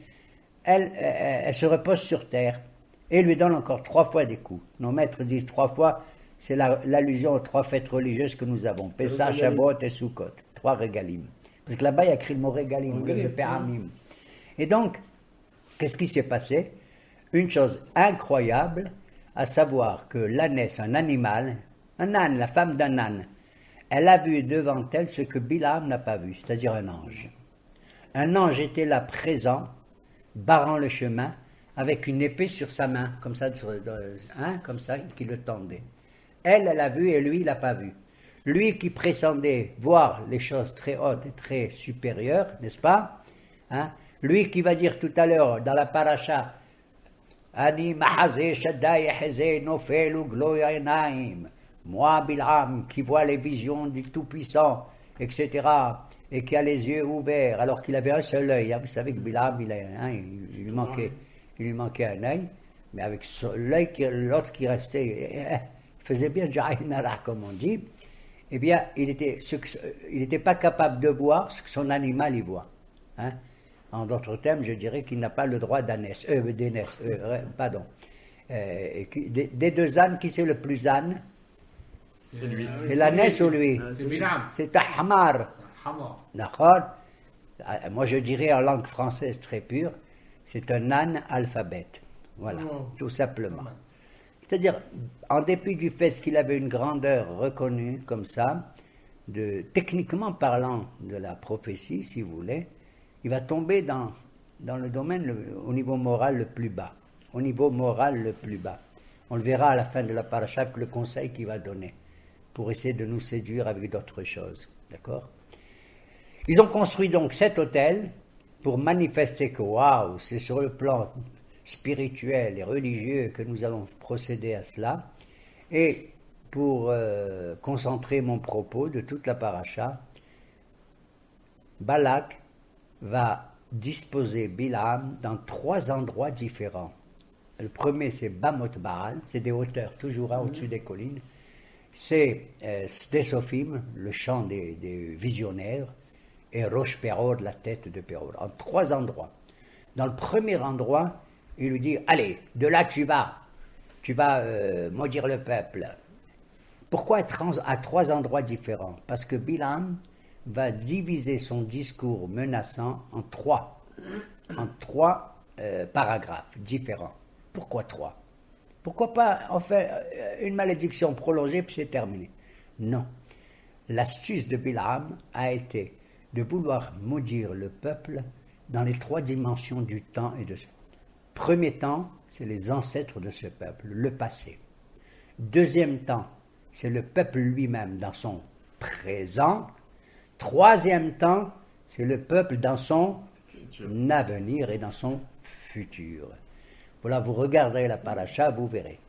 Speaker 1: elle se repose sur terre. Et il lui donne encore 3 fois des coups. Nos maîtres disent 3 fois, c'est l'allusion aux 3 fêtes religieuses que nous avons. Pessah, Shavuot et Sukkot. 3 régalim. Parce que là-bas, il y a écrit le mot régalim, le péramim. Et donc, qu'est-ce qui s'est passé? Une chose incroyable, à savoir que l'ânesse, un animal, un âne, la femme d'un âne, elle a vu devant elle ce que Bilam n'a pas vu, c'est-à-dire un ange. Un ange était là présent, barrant le chemin, avec une épée sur sa main, comme ça, comme ça, qui le tendait. Elle a vu et lui, il n'a pas vu. Lui qui prétendait voir les choses très hautes et très supérieures, n'est-ce pas? Lui qui va dire tout à l'heure dans la paracha, Ani mahazeh shaddai hezeh nofel uglo yainaim. Moi, Bilam, qui voit les visions du Tout-Puissant, etc., et qui a les yeux ouverts, alors qu'il avait un seul œil. Vous savez que Bilam, il lui manquait un œil, mais avec l'œil, l'autre qui restait, il faisait bien du aïn hara, comme on dit. Eh bien, il n'était pas capable de voir ce que son animal y voit. En d'autres termes, je dirais qu'il n'a pas le droit d'ânesse, pardon. Des 2 ânes, qui c'est le plus âne?
Speaker 3: C'est lui.
Speaker 1: C'est l'ânesse ou lui?
Speaker 4: C'est Bilam.
Speaker 1: C'est un hamar.
Speaker 4: Hamar.
Speaker 1: D'accord? Moi, je dirais en langue française très pure, c'est un âne alphabète. Voilà, tout simplement. C'est-à-dire, en dépit du fait qu'il avait une grandeur reconnue comme ça, techniquement parlant de la prophétie, si vous voulez, il va tomber dans le domaine au niveau moral le plus bas. Au niveau moral le plus bas. On le verra à la fin de la paracha avec le conseil qu'il va donner pour essayer de nous séduire avec d'autres choses. D'accord? Ils ont construit donc cet hôtel pour manifester que, waouh, c'est sur le plan spirituel et religieux que nous allons procéder à cela. Et pour concentrer mon propos de toute la paracha, Balak va disposer Bilam dans 3 endroits différents. Le premier, c'est Bamot Baal, c'est des hauteurs, toujours au-dessus des collines. C'est Sdesophim, le champ des visionnaires, et Rosh Peror, la tête de Peror, en 3 endroits. Dans le premier endroit, il lui dit, allez, de là tu vas maudire le peuple. Pourquoi à 3 endroits différents? Parce que Bilam va diviser son discours menaçant en 3 paragraphes différents. Pourquoi 3? Pourquoi pas on fait une malédiction prolongée puis c'est terminé? Non. L'astuce de Bilam a été de vouloir maudire le peuple dans les 3 dimensions du temps et de ce. Premier temps, c'est les ancêtres de ce peuple, le passé. Deuxième temps, c'est le peuple lui-même dans son présent. Troisième temps, c'est le peuple dans son avenir et dans son futur. Voilà, vous regarderez la paracha, vous verrez.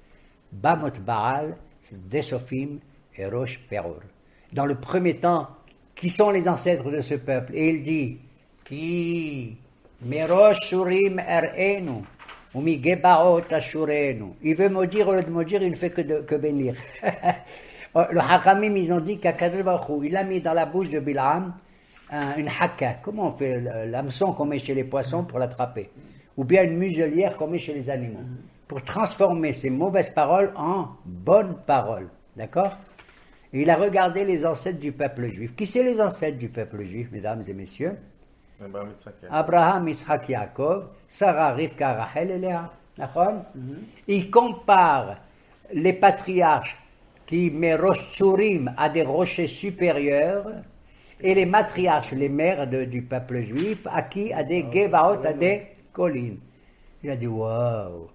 Speaker 1: Bamot Baal, Desophim et Rosh Peror. Dans le premier temps, qui sont les ancêtres de ce peuple? Et il dit, Ki Merosh Surim Erenu, ou Mi Gebaot Ashurenu. Il veut maudire, au lieu de maudire, il ne fait que bénir. Le Hachamim, ils ont dit qu'Akadosh Baruch Hu, il a mis dans la bouche de Bilam une haka. Comment on fait l'hameçon qu'on met chez les poissons pour l'attraper? Ou bien une muselière qu'on met chez les animaux. Pour transformer ces mauvaises paroles en bonnes paroles. D'accord? Et il a regardé les ancêtres du peuple juif. Qui c'est les ancêtres du peuple juif, mesdames et messieurs? Abraham, Yitzhak, Yaakov, Sarah, Rivka, Rachel et Léa. D'accord? Il compare les patriarches qui met Rosh Tzurim à des rochers supérieurs et les matriarches, les mères du peuple juif, à qui? À des Gebaot, à des collines. Il a dit, waouh,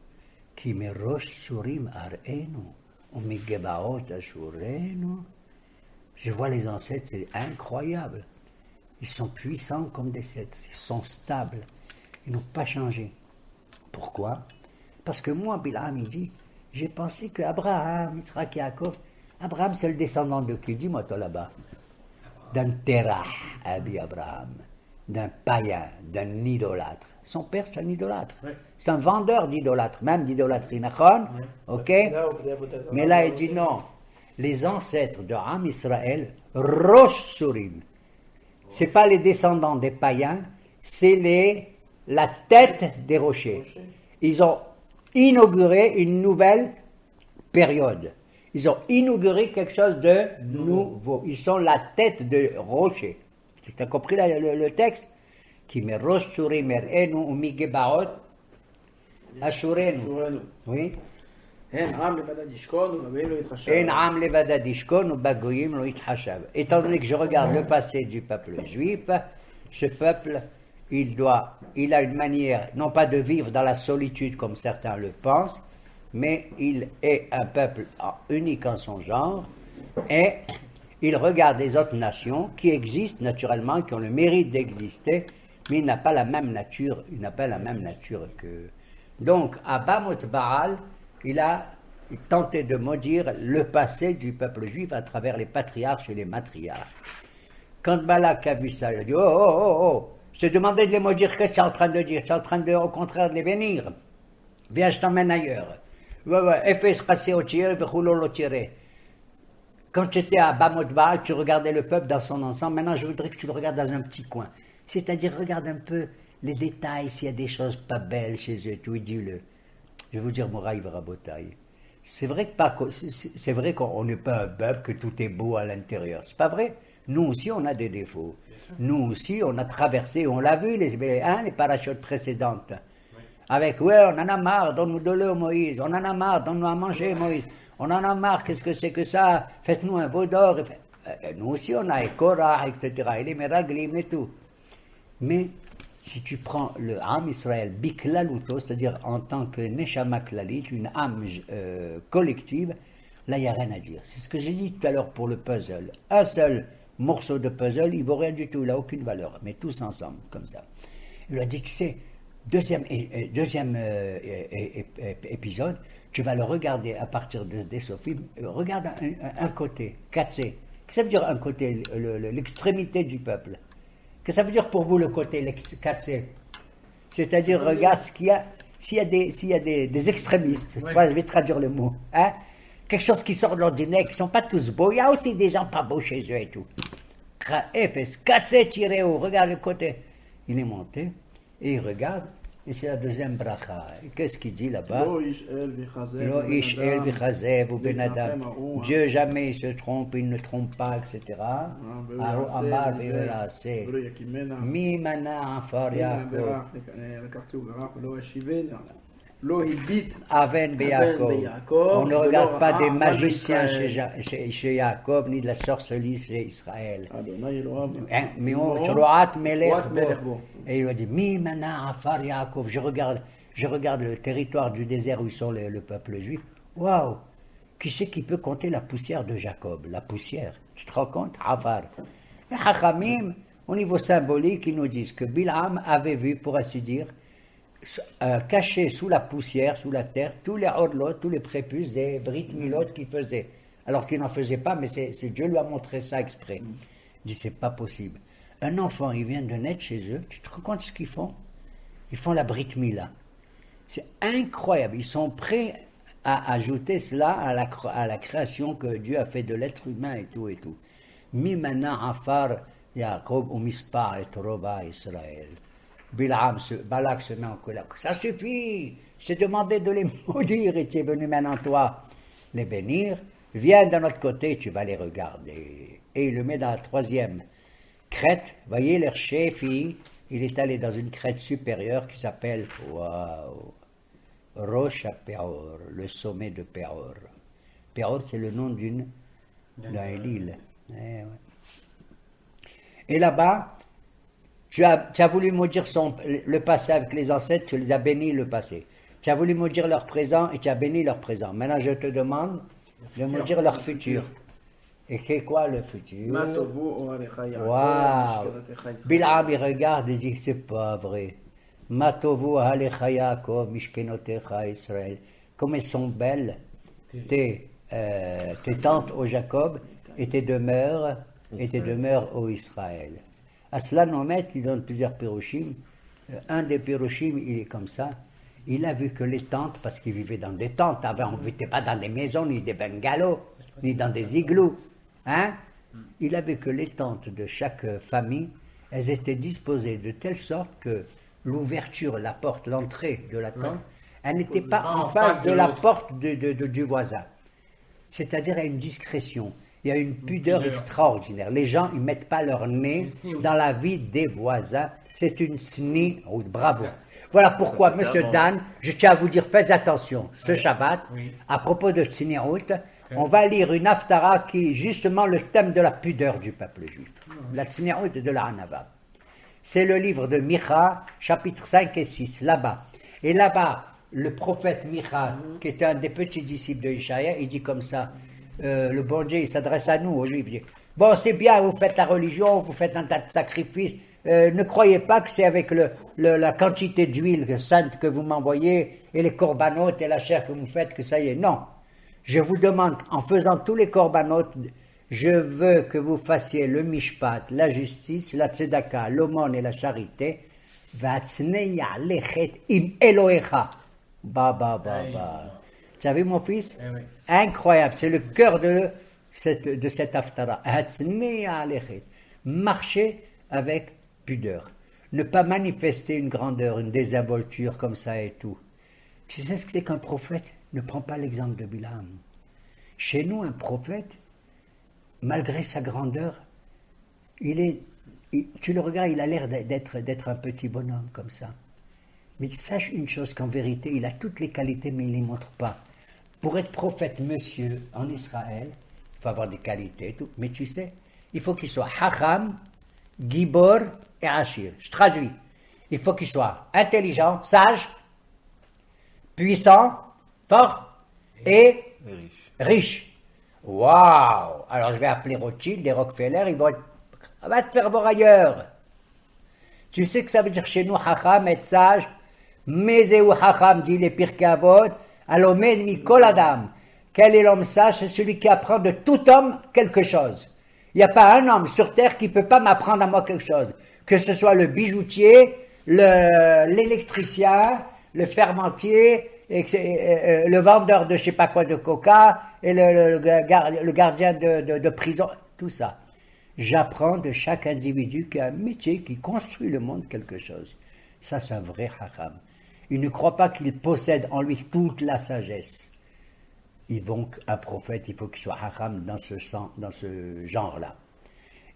Speaker 1: qui met Rosh Tzurim arenu, ou mi Gebaot ashurenu. Je vois les ancêtres, c'est incroyable. Ils sont puissants comme des cèdres, ils sont stables, ils n'ont pas changé. Pourquoi? Parce que moi, Bilam, il dit, j'ai pensé que Abraham, Yitzhak, Yaakov, Abraham c'est le descendant de qui? Dis-moi toi là-bas. D'un Terah, Abi Abraham, d'un païen, d'un idolâtre. Son père c'est un idolâtre. Ouais. C'est un vendeur d'idolâtres, même d'idolâtrie. Ouais. Ok? Mais là il dit non. Les ancêtres de Am Israël, Rosh Tzurim, c'est pas les descendants des païens, c'est la tête des rochers. Ils ont inauguré une nouvelle période. Ils ont inauguré quelque chose de nouveau. Ils sont la tête de rocher. Tu as compris le texte? Qui met Rosh Tzurim erenu ou mi Gebaot ashurenu. Oui. Étant donné que je regarde le passé du peuple juif, ce peuple, il a une manière, non pas de vivre dans la solitude comme certains le pensent, mais il est un peuple unique en son genre, et il regarde les autres nations qui existent naturellement, qui ont le mérite d'exister, mais il n'a pas la même nature, qu'eux. Donc, à Bamot Baal, il a tenté de maudire le passé du peuple juif à travers les patriarches et les matriarches. Quand Balak a vu ça, il a dit, oh, je te demandais de les maudire, qu'est-ce que tu es en train de dire? Tu es en train de, au contraire, de les bénir. Viens, je t'emmène ailleurs. Quand tu étais à Bamot Baal, tu regardais le peuple dans son ensemble. Maintenant, je voudrais que tu le regardes dans un petit coin. C'est-à-dire, regarde un peu les détails, s'il y a des choses pas belles chez eux, tout, dis-le. Je vais vous dire, Moraï Rabotaï. C'est vrai qu'on n'est pas un peuple, que tout est beau à l'intérieur. C'est pas vrai. Nous aussi, on a des défauts. Nous aussi, on a traversé, on l'a vu, les parachutes précédentes. avec ouais, on en a marre, donne-nous de l'eau, Moïse, on en a marre, donne-nous à manger, Moïse, on en a marre, qu'est-ce que c'est que ça, faites-nous un veau d'or. Nous aussi, on a Korah, etc., et les Meraglim et tout. Mais si tu prends le âme Israël, Biklaluto, c'est-à-dire en tant que Neshama Klalit, une âme collective, là, il n'y a rien à dire. C'est ce que j'ai dit tout à l'heure pour le puzzle. Un seul morceau de puzzle, il ne vaut rien du tout, il n'a aucune valeur. Mais tous ensemble, comme ça. Il lui a dit, tu sais, deuxième épisode, tu vas le regarder à partir de Sophie. Regarde un côté, Katsé. Qu'est-ce que ça veut dire un côté, l'extrémité du peuple? Qu'est-ce que ça veut dire pour vous le côté Katsé? C'est-à-dire, regarde s'il y a des extrémistes.
Speaker 4: Ouais.
Speaker 1: Je vais traduire le mot. Hein? Quelque chose qui sort de l'ordinaire, qui ne sont pas tous beaux. Il y a aussi des gens pas beaux chez eux et tout. Katsé tiré haut, regarde le côté. Il est monté et il regarde. Et c'est la deuxième bracha. Et qu'est-ce qu'il dit là-bas?
Speaker 2: Lo ish el vichazev
Speaker 1: Lo ish el vichazev ou ben adam.
Speaker 2: Benadam.
Speaker 1: Dieu jamais il se trompe, il ne trompe pas, etc. Aro amar ve'erase.
Speaker 2: ולא יקימנה.
Speaker 1: Mi mana afar Yaakov.
Speaker 2: לקחתי וברח ולא השיבנה. לא הביט
Speaker 1: Aven Yaakov.
Speaker 2: Yaakov.
Speaker 1: On ne regarde pas des
Speaker 2: Amen
Speaker 1: magiciens
Speaker 2: Israël.
Speaker 1: chez Yaakov, ni de la sorcellerie chez Israël.
Speaker 2: אדוני אלוהיו.
Speaker 1: Hein, mais on, Troat Melech
Speaker 2: Troat Melech
Speaker 1: Bo.
Speaker 2: Bo.
Speaker 1: Et il a dit, Mi mana afar Yaakov. Je regarde le territoire du désert où ils sont le peuple juif. Waouh! Qui c'est qui peut compter la poussière de Jacob? La poussière. Tu te rends compte? Afar. Les Hachamim, au niveau symbolique, ils nous disent que Bilham avait vu, pour ainsi dire, caché sous la poussière, sous la terre, tous les orlots, tous les prépuces des Brit Milot qu'il faisait. Alors qu'il n'en faisait pas, mais c'est Dieu lui a montré ça exprès. Il dit, c'est pas possible. Un enfant, il vient de naître chez eux, tu te rends compte ce qu'ils font? Ils font la Brit Mila. C'est incroyable. Ils sont prêts à ajouter cela à la création que Dieu a fait de l'être humain et tout et tout. Mimana afar Yaakov ou mispa et rova Israël. Balak se met en colère. Ça suffit. Je t'ai demandé de les maudire et tu es venu maintenant toi les bénir. Viens de notre côté, tu vas les regarder. Et il le met dans la troisième crête. Voyez, leur chef, il est allé dans une crête supérieure qui s'appelle Rosh Peor, le sommet de Peor. Peor, c'est le nom d'une île. Ouais. Et là-bas, tu as voulu maudire le passé avec les ancêtres, tu les as bénis le passé. Tu as voulu maudire leur présent et tu as béni leur présent. Maintenant, je te demande de maudire leur futur. Et c'est quoi le futur? Waouh! Bilham, il regarde et dit, c'est pas vrai. Matovu alecha Yaakov, mishkenotecha Israël. Comme elles sont belles, tes tentes au Jacob et tes demeures au Israël. À cela, Nomet, il donne plusieurs piroshim. Un des piroshim, il est comme ça. Il a vu que les tentes, parce qu'il vivait dans des tentes, avant on ne vivait pas dans des maisons, ni des bungalows, ni dans des igloos. Hein? Il a vu que les tentes de chaque famille, elles étaient disposées de telle sorte que l'ouverture, la porte, l'entrée de la tente, elle n'était pas en face de la porte du voisin. C'est-à-dire à une discrétion. Il y a une pudeur extraordinaire. Les gens, ils ne mettent pas leur nez dans la vie des voisins. C'est une sniout. Bravo. Voilà pourquoi, Monsieur Dan, je tiens à vous dire, faites attention. Ce Shabbat, à propos de sniout, on va lire une haftara qui est justement le thème de la pudeur du peuple juif. La sniout de la Hanava. C'est le livre de Micha, chapitres 5 et 6, là-bas. Et là-bas, le prophète Micha, qui était un des petits disciples de Ishaïa, il dit comme ça, le bon Dieu, il s'adresse à nous, aux Juifs, il dit, bon, c'est bien, vous faites la religion, vous faites un tas de sacrifices, ne croyez pas que c'est avec la quantité d'huile sainte que vous m'envoyez, et les corbanotes et la chair que vous faites, que ça y est. Non, je vous demande, en faisant tous les corbanotes, je veux que vous fassiez le mishpat, la justice, la tzedaka, l'aumône et la charité. V'atzneya lechet im Elohecha. Ba. Tu as vu mon fils?
Speaker 4: Oui.
Speaker 1: Incroyable, c'est le cœur de cette haftara. V'atzneya lechet. Marcher avec pudeur. Ne pas manifester une grandeur, une désinvolture comme ça et tout. Tu sais ce que c'est qu'un prophète? Ne prends pas l'exemple de Bilam. Chez nous, un prophète, malgré sa grandeur, tu le regardes, il a l'air d'être un petit bonhomme comme ça. Mais sache une chose, qu'en vérité, il a toutes les qualités, mais il ne les montre pas. Pour être prophète, monsieur, en Israël, il faut avoir des qualités et tout. Mais tu sais, il faut qu'il soit Hacham, Gibor et Ashir. Je traduis. Il faut qu'il soit intelligent, sage, puissant, fort et riche. Waouh! Alors je vais appeler Rothschild, les Rockefeller, ils vont être... Va te faire voir ailleurs. Tu sais que ça veut dire chez nous, Hacham, être sage. Mezeu Hacham, dit les Pirkei Avot, Alomed Mikol Adam. Quel est l'homme sage? C'est celui qui apprend de tout homme quelque chose. Il n'y a pas un homme sur terre qui ne peut pas m'apprendre à moi quelque chose. Que ce soit le bijoutier, l'électricien, le fermentier, le vendeur de je ne sais pas quoi de coca, et le gardien de prison, tout ça. J'apprends de chaque individu qui a un métier, qui construit le monde quelque chose. Ça, c'est un vrai Hacham. Il ne croit pas qu'il possède en lui toute la sagesse. Donc, un prophète, il faut qu'il soit Hacham dans ce genre-là.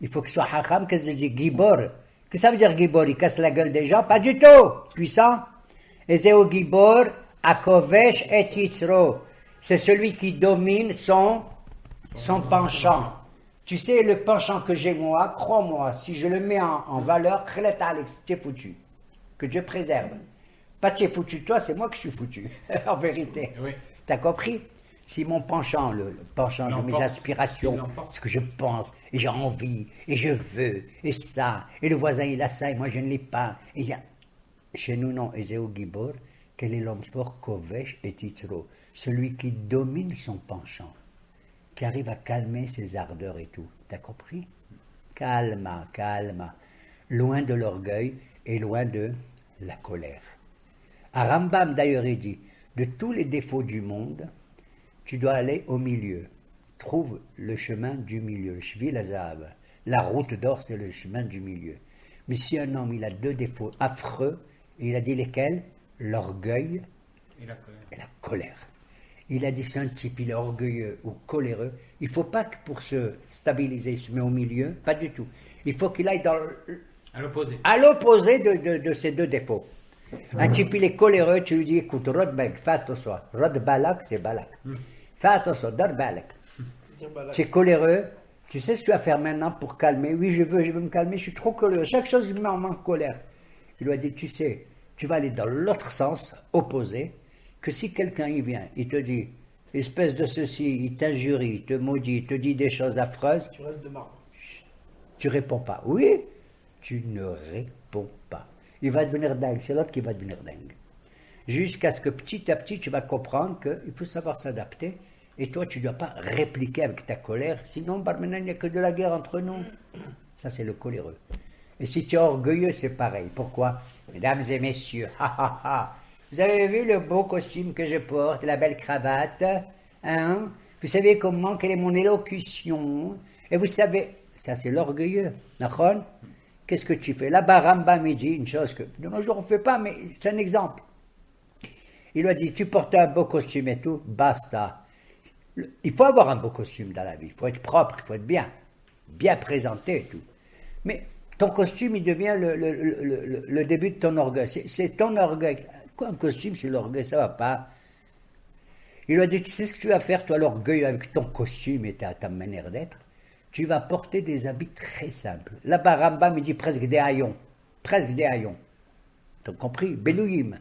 Speaker 1: Il faut qu'il soit Hacham, qu'est-ce que ça veut dire? Gibor. Qu'est-ce que ça veut dire Gibor? Il casse la gueule des gens? Pas du tout. Puissant. Et Zéo Gibor, Akovesh et Yitzro. C'est celui qui domine son penchant. Tu sais, le penchant que j'ai moi, crois-moi, si je le mets en valeur, tu es foutu. Que Dieu préserve. Pas tu es foutu toi, c'est moi qui suis foutu, en vérité.
Speaker 4: Oui.
Speaker 1: T'as compris? Si mon penchant, le penchant de mes aspirations, ce que je pense, et j'ai envie, et je veux, et ça, et le voisin il a ça, et moi je ne l'ai pas. Chez nous, non, Ezeo Gibor, quel est l'homme fort? Kovesh et Titzro, celui qui domine son penchant, qui arrive à calmer ses ardeurs et tout. T'as compris? Calma, calma. Loin de l'orgueil et loin de la colère. À Rambam d'ailleurs il dit, de tous les défauts du monde, tu dois aller au milieu. Trouve le chemin du milieu, Shvil Hazahav. La route d'or, c'est le chemin du milieu. Mais si un homme, il a deux défauts affreux, et il a dit lesquels? L'orgueil
Speaker 4: Et la colère.
Speaker 1: et la colère. Il a dit, c'est un type, il est orgueilleux ou coléreux. Il ne faut pas que pour se stabiliser, il se met au milieu, pas du tout. Il faut qu'il aille
Speaker 4: À l'opposé.
Speaker 1: à l'opposé de ces deux défauts. Un type, il est coléreux, tu lui dis, écoute, Rodbeg, fais attention. Rod Balak, c'est Balak. Fais attention, Dar Balak. Tu es coléreux, tu sais ce que tu vas faire maintenant pour calmer. Oui, je veux me calmer, je suis trop coléreux. Chaque chose me met en colère. Il lui a dit, tu sais, tu vas aller dans l'autre sens, opposé, que si quelqu'un y vient, il te dit, espèce de ceci, il t'injurie, il te maudit, il te dit des choses affreuses,
Speaker 2: Tu restes de marbre.
Speaker 1: tu réponds pas. Oui, tu ne réponds pas. Il va devenir dingue, c'est l'autre qui va devenir dingue. Jusqu'à ce que petit à petit, tu vas comprendre qu'il faut savoir s'adapter. Et toi, tu ne dois pas répliquer avec ta colère. Sinon, maintenant, il n'y a que de la guerre entre nous. Ça, c'est le coléreux. Et si tu es orgueilleux, c'est pareil. Pourquoi? Mesdames et messieurs, vous avez vu le beau costume que je porte, la belle cravate, hein? Vous savez comment, quelle est mon élocution? Et vous savez, ça c'est l'orgueilleux. D'accord? Qu'est-ce que tu fais? Là-bas, Rambam, il dit une chose que de nos jours on ne fait pas, mais c'est un exemple. Il lui a dit, tu portes un beau costume et tout, basta. Il faut avoir un beau costume dans la vie, il faut être propre, il faut être bien présenté et tout. Mais ton costume, il devient le début de ton orgueil. C'est ton orgueil. Quoi, un costume, c'est l'orgueil, ça va pas. Il lui a dit, tu sais ce que tu vas faire, toi, l'orgueil, avec ton costume et ta manière d'être? Tu vas porter des habits très simples. Là-bas, Rambam, il dit presque des haillons. Presque des haillons. Tu as compris? Belouim.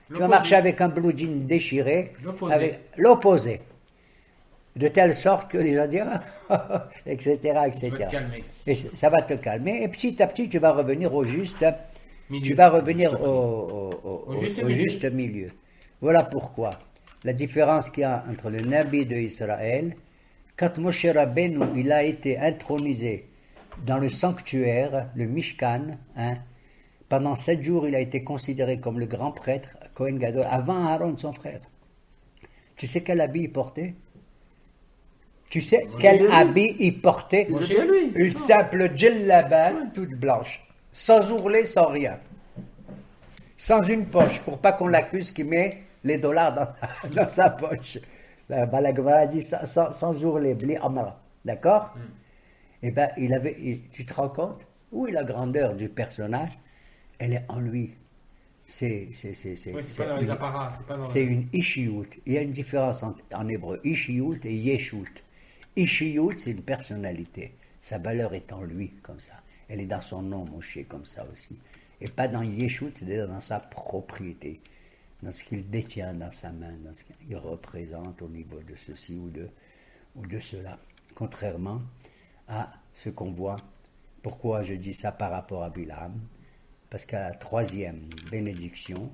Speaker 1: Tu vas marcher avec un blue jean déchiré, avec l'opposé. De telle sorte que les gens disent, etc., etc.
Speaker 4: Tu vas te calmer.
Speaker 1: Et ça va te calmer. Et petit à petit, tu vas revenir au juste
Speaker 4: Milieu.
Speaker 1: Tu vas revenir au juste milieu. Voilà pourquoi. La différence qu'il y a entre le Nabi de Israël, quand Moshe Rabbeinu, il a été intronisé dans le sanctuaire, le Mishkan, hein, pendant 7 jours, il a été considéré comme le grand prêtre, Kohen Gadol, avant Aaron, son frère. Tu sais quel habit il portait? Tu sais quel habit il portait?
Speaker 2: C'est lui.
Speaker 1: Une simple djellaba toute blanche, sans ourlet, sans rien. Sans une poche, pour pas qu'on l'accuse qu'il met les dollars dans sa poche. La Balagva a dit sans ourlet, blé amara. D'accord? Eh bien, tu te rends compte? Où est la grandeur du personnage? Elle est en lui. c'est
Speaker 4: Oui, c'est pas dans les apparats, c'est pas dans
Speaker 1: c'est une ishiyut. Il y a une différence en hébreu, ishiyut et yeshut. Ishiyut, c'est une personnalité. Sa valeur est en lui, comme ça. Elle est dans son nom, Moshe, comme ça aussi. Et pas dans yeshut, c'est-à-dire dans sa propriété, dans ce qu'il détient dans sa main, dans ce qu'il représente au niveau de ceci ou de cela. Contrairement à ce qu'on voit. Pourquoi je dis ça par rapport à Bilam? Parce qu'à la troisième bénédiction,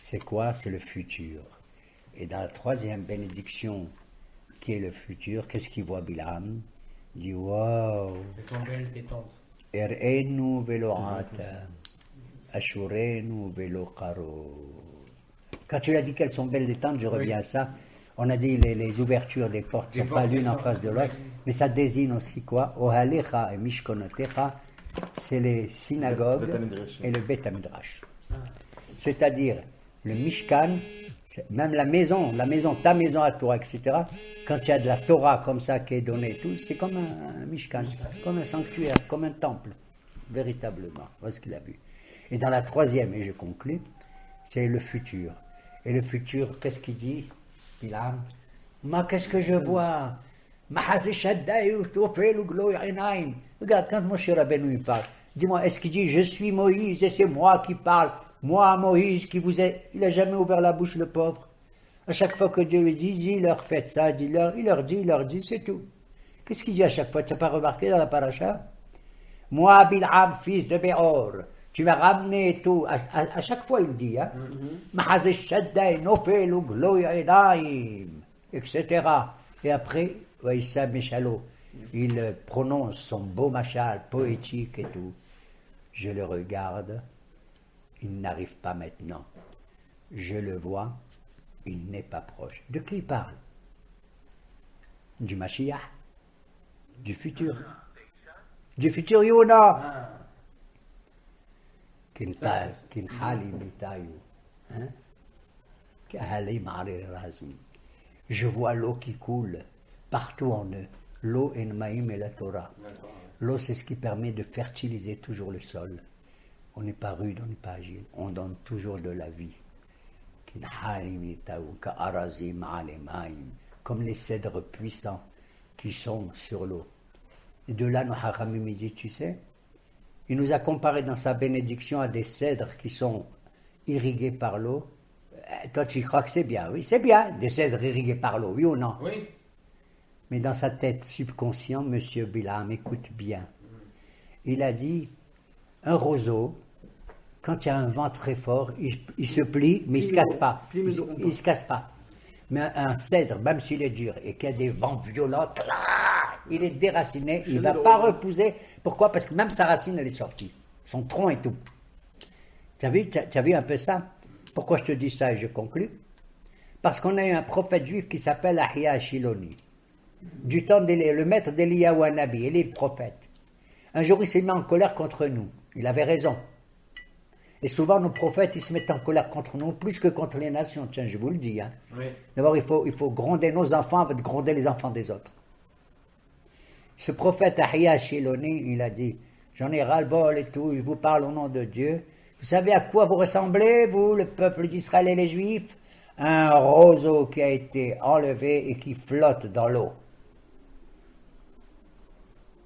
Speaker 1: c'est quoi? C'est le futur. Et dans la troisième bénédiction, qui est le futur, qu'est-ce qu'il voit Bilam? Il dit, wow,
Speaker 4: Elles sont belles tes tantes.
Speaker 1: Er'enu velo ata, ashurenu velo karo. Quand tu l'as dit qu'elles sont belles les tentes, je reviens à ça. On a dit les ouvertures des portes ne
Speaker 4: Les
Speaker 1: sont pas
Speaker 4: portes,
Speaker 1: l'une
Speaker 4: elles
Speaker 1: en
Speaker 4: sont-
Speaker 1: face de l'autre, mais ça désigne aussi quoi? Ohalecha et Mishkonotecha, c'est les synagogues
Speaker 3: Beth Midrash.
Speaker 1: et le Beth Midrash. C'est-à-dire le Mishkan, même la maison, ta maison à toi, etc. Quand il y a de la Torah comme ça qui est donnée et tout, c'est comme un Mishkan, comme un sanctuaire, comme un temple, véritablement. Voilà ce qu'il a vu. Et dans la troisième, et je conclus, c'est le futur. Et le futur, qu'est-ce qu'il dit, Bilam? Moi, qu'est-ce que je vois? Regarde, quand Moshe Rabbeinu il parle, dis-moi, est-ce qu'il dit je suis Moïse et c'est moi qui parle? Moi, Moïse, qui vous ai. Il n'a jamais ouvert la bouche, le pauvre. À chaque fois que Dieu lui dit, dis-leur, faites ça, dis-leur, il leur dit, c'est tout. Qu'est-ce qu'il dit à chaque fois? Tu n'as pas remarqué dans la paracha? Moi, Bil'am, fils de Béor, tu m'as ramené et tout. À chaque fois, il dit, hein? Etc. Et après, Vaïssa Meshalo, il prononce son beau machal poétique et tout. Je le regarde, il n'arrive pas maintenant. Je le vois, il n'est pas proche. De qui il parle? Du Mashiach, du futur. Du futur Yona.
Speaker 4: Ah,
Speaker 1: Je vois l'eau qui coule partout en eux. L'eau et Maïm et la Torah.
Speaker 4: d'accord.
Speaker 1: L'eau, c'est ce qui permet de fertiliser toujours le sol. On n'est pas rude, on n'est pas agile. On donne toujours de la vie. Comme les cèdres puissants qui sont sur l'eau. Et de là, nos haramim dit, tu sais, il nous a comparé dans sa bénédiction à des cèdres qui sont irrigués par l'eau. Toi, tu crois que c'est bien? Oui, c'est bien, des cèdres irrigués par l'eau, oui ou non?
Speaker 4: Oui,
Speaker 1: Mais dans sa tête subconsciente, Monsieur Bilam, écoute bien. Il a dit, un roseau, quand il y a un vent très fort, il se plie, mais il ne se casse pas.
Speaker 2: Plie, mais ne rompt pas.
Speaker 1: Il ne se casse pas. Mais un cèdre, même s'il est dur et qu'il y a des vents violents, il est déraciné, il ne va pas repousser. Pourquoi? Parce que même sa racine, elle est sortie. Son tronc et tout. Tu as vu un peu ça? Pourquoi je te dis ça et je conclus? Parce qu'on a eu un prophète juif qui s'appelle Ahia Shiloni. Du temps le maître d'Eliyahu Hanabi, et les prophètes. Un jour, il s'est mis en colère contre nous. Il avait raison. Et souvent, nos prophètes, ils se mettent en colère contre nous, plus que contre les nations. Tiens, je vous le dis. Hein.
Speaker 4: oui.
Speaker 1: D'abord, il faut gronder nos enfants avant de gronder les enfants des autres. Ce prophète Ahia Shiloni, il a dit, j'en ai ras-le-bol et tout, il vous parle au nom de Dieu. Vous savez à quoi vous ressemblez, vous, le peuple d'Israël et les Juifs? Un roseau qui a été enlevé et qui flotte dans l'eau.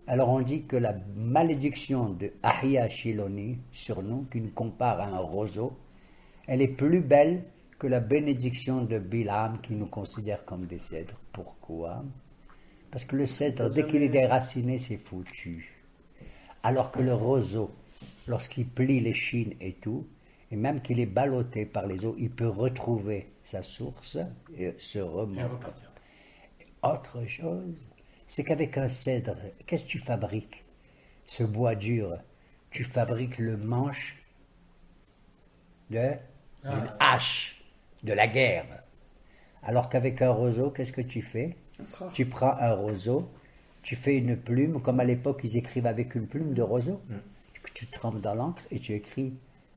Speaker 1: Alors on dit que la malédiction de Ahia Shiloni sur nous, qui nous compare à un roseau, elle est plus belle que la bénédiction de Bilam qui nous considère comme des cèdres. Pourquoi? Parce que le cèdre, dès qu'il est déraciné, c'est foutu. Alors que le roseau, lorsqu'il plie les chines et tout, et même qu'il est ballotté par les eaux, il peut retrouver sa source et se
Speaker 4: Et
Speaker 1: remonter.
Speaker 4: repartir.
Speaker 1: Autre chose, c'est qu'avec un cèdre, qu'est-ce que tu fabriques? Ce bois dur, tu fabriques le manche d'une hache, de la guerre. Alors qu'avec un roseau, qu'est-ce que tu fais? Tu prends un roseau, tu fais une plume, comme à l'époque ils écrivent avec une plume de roseau. Tu trempes dans l'encre et tu écris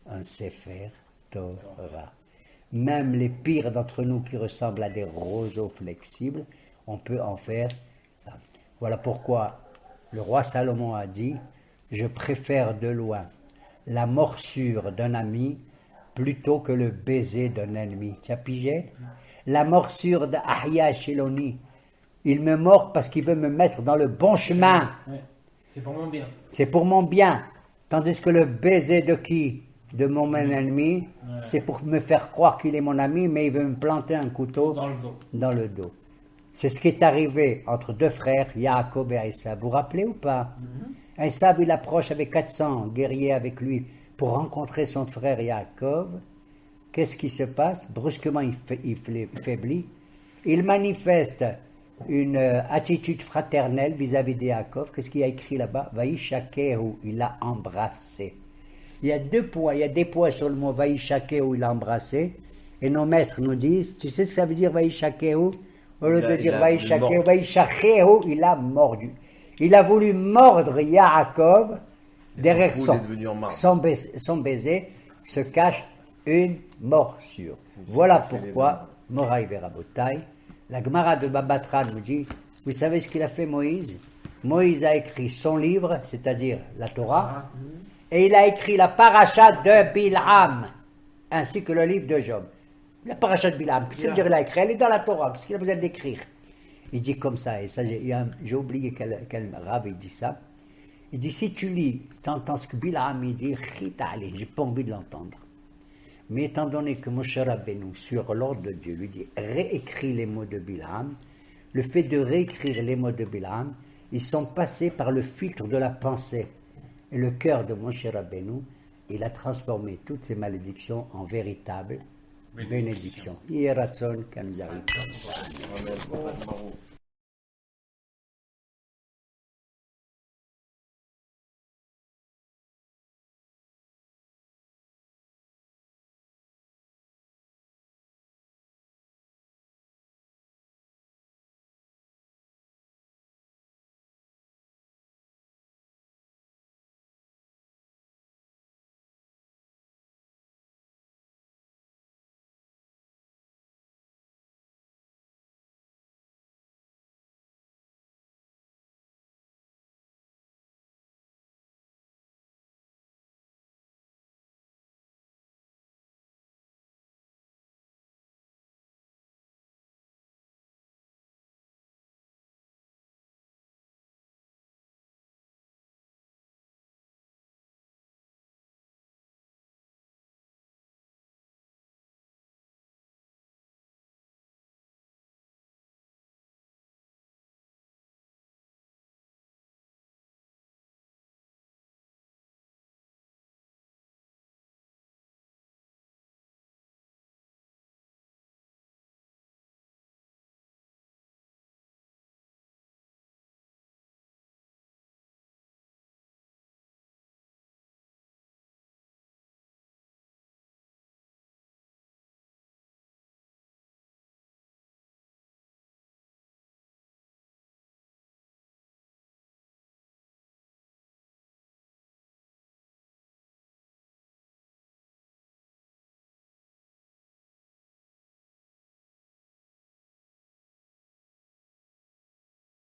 Speaker 1: un Sefer Torah. Même les pires d'entre nous qui ressemblent à des roseaux flexibles, on peut en faire. Voilà pourquoi le roi Salomon a dit, je préfère de loin la morsure d'un ami plutôt que le baiser d'un ennemi. Tu as pigé? La morsure d'Ahya Shiloni. Il me mord parce qu'il veut me mettre dans le bon chemin.
Speaker 4: Ouais. C'est pour mon bien.
Speaker 1: C'est pour mon bien. Tandis que le baiser de qui? De mon ennemi, c'est pour me faire croire qu'il est mon ami, mais il veut me planter un couteau
Speaker 4: Dans le dos.
Speaker 1: dans le dos. C'est ce qui est arrivé entre deux frères, Yaakov et Esav. Vous vous rappelez ou pas? Esav, il approche avec 400 guerriers avec lui pour rencontrer son frère Yaakov. Qu'est-ce qui se passe? Brusquement, il faiblit. Il manifeste une attitude fraternelle vis-à-vis de Yaakov. Qu'est-ce qu'il y a écrit là-bas? Vaïchakehu, il l'a embrassé. Il y a deux points, il y a des points sur le mot Vaïchakehu, il l'a embrassé. Et nos maîtres nous disent, tu sais ce que ça veut dire Vaïchakehu? Au lieu de dire Vaïchakehu, Vaïchakehu, il a mordu. Il a voulu mordre Yaakov. Derrière son baiser se cache une morsure. Voilà pourquoi, Moraï Verabotai, la Gemara de Babatra nous dit, vous savez ce qu'il a fait Moïse? Moïse a écrit son livre, c'est-à-dire la Torah, et il a écrit la paracha de Bilham, ainsi que le livre de Job. La paracha de Bilham, qu'est-ce que ça veut dire il a écrit? Elle est dans la Torah, qu'est-ce qu'il a besoin d'écrire? Il dit comme ça, et ça j'ai oublié quel rave il dit ça. Il dit, si tu lis, tu entends ce que Bilham il dit, j'ai pas envie de l'entendre. Mais étant donné que Moshe Rabbeinu, sur l'ordre de Dieu, lui dit, réécris les mots de Bilham, le fait de réécrire les mots de Bilham, ils sont passés par le filtre de la pensée. Et le cœur de Moshe Rabbeinu, il a transformé toutes ces malédictions en véritables bénédictions. Yeratzon, Kanzari.
Speaker 3: Amen.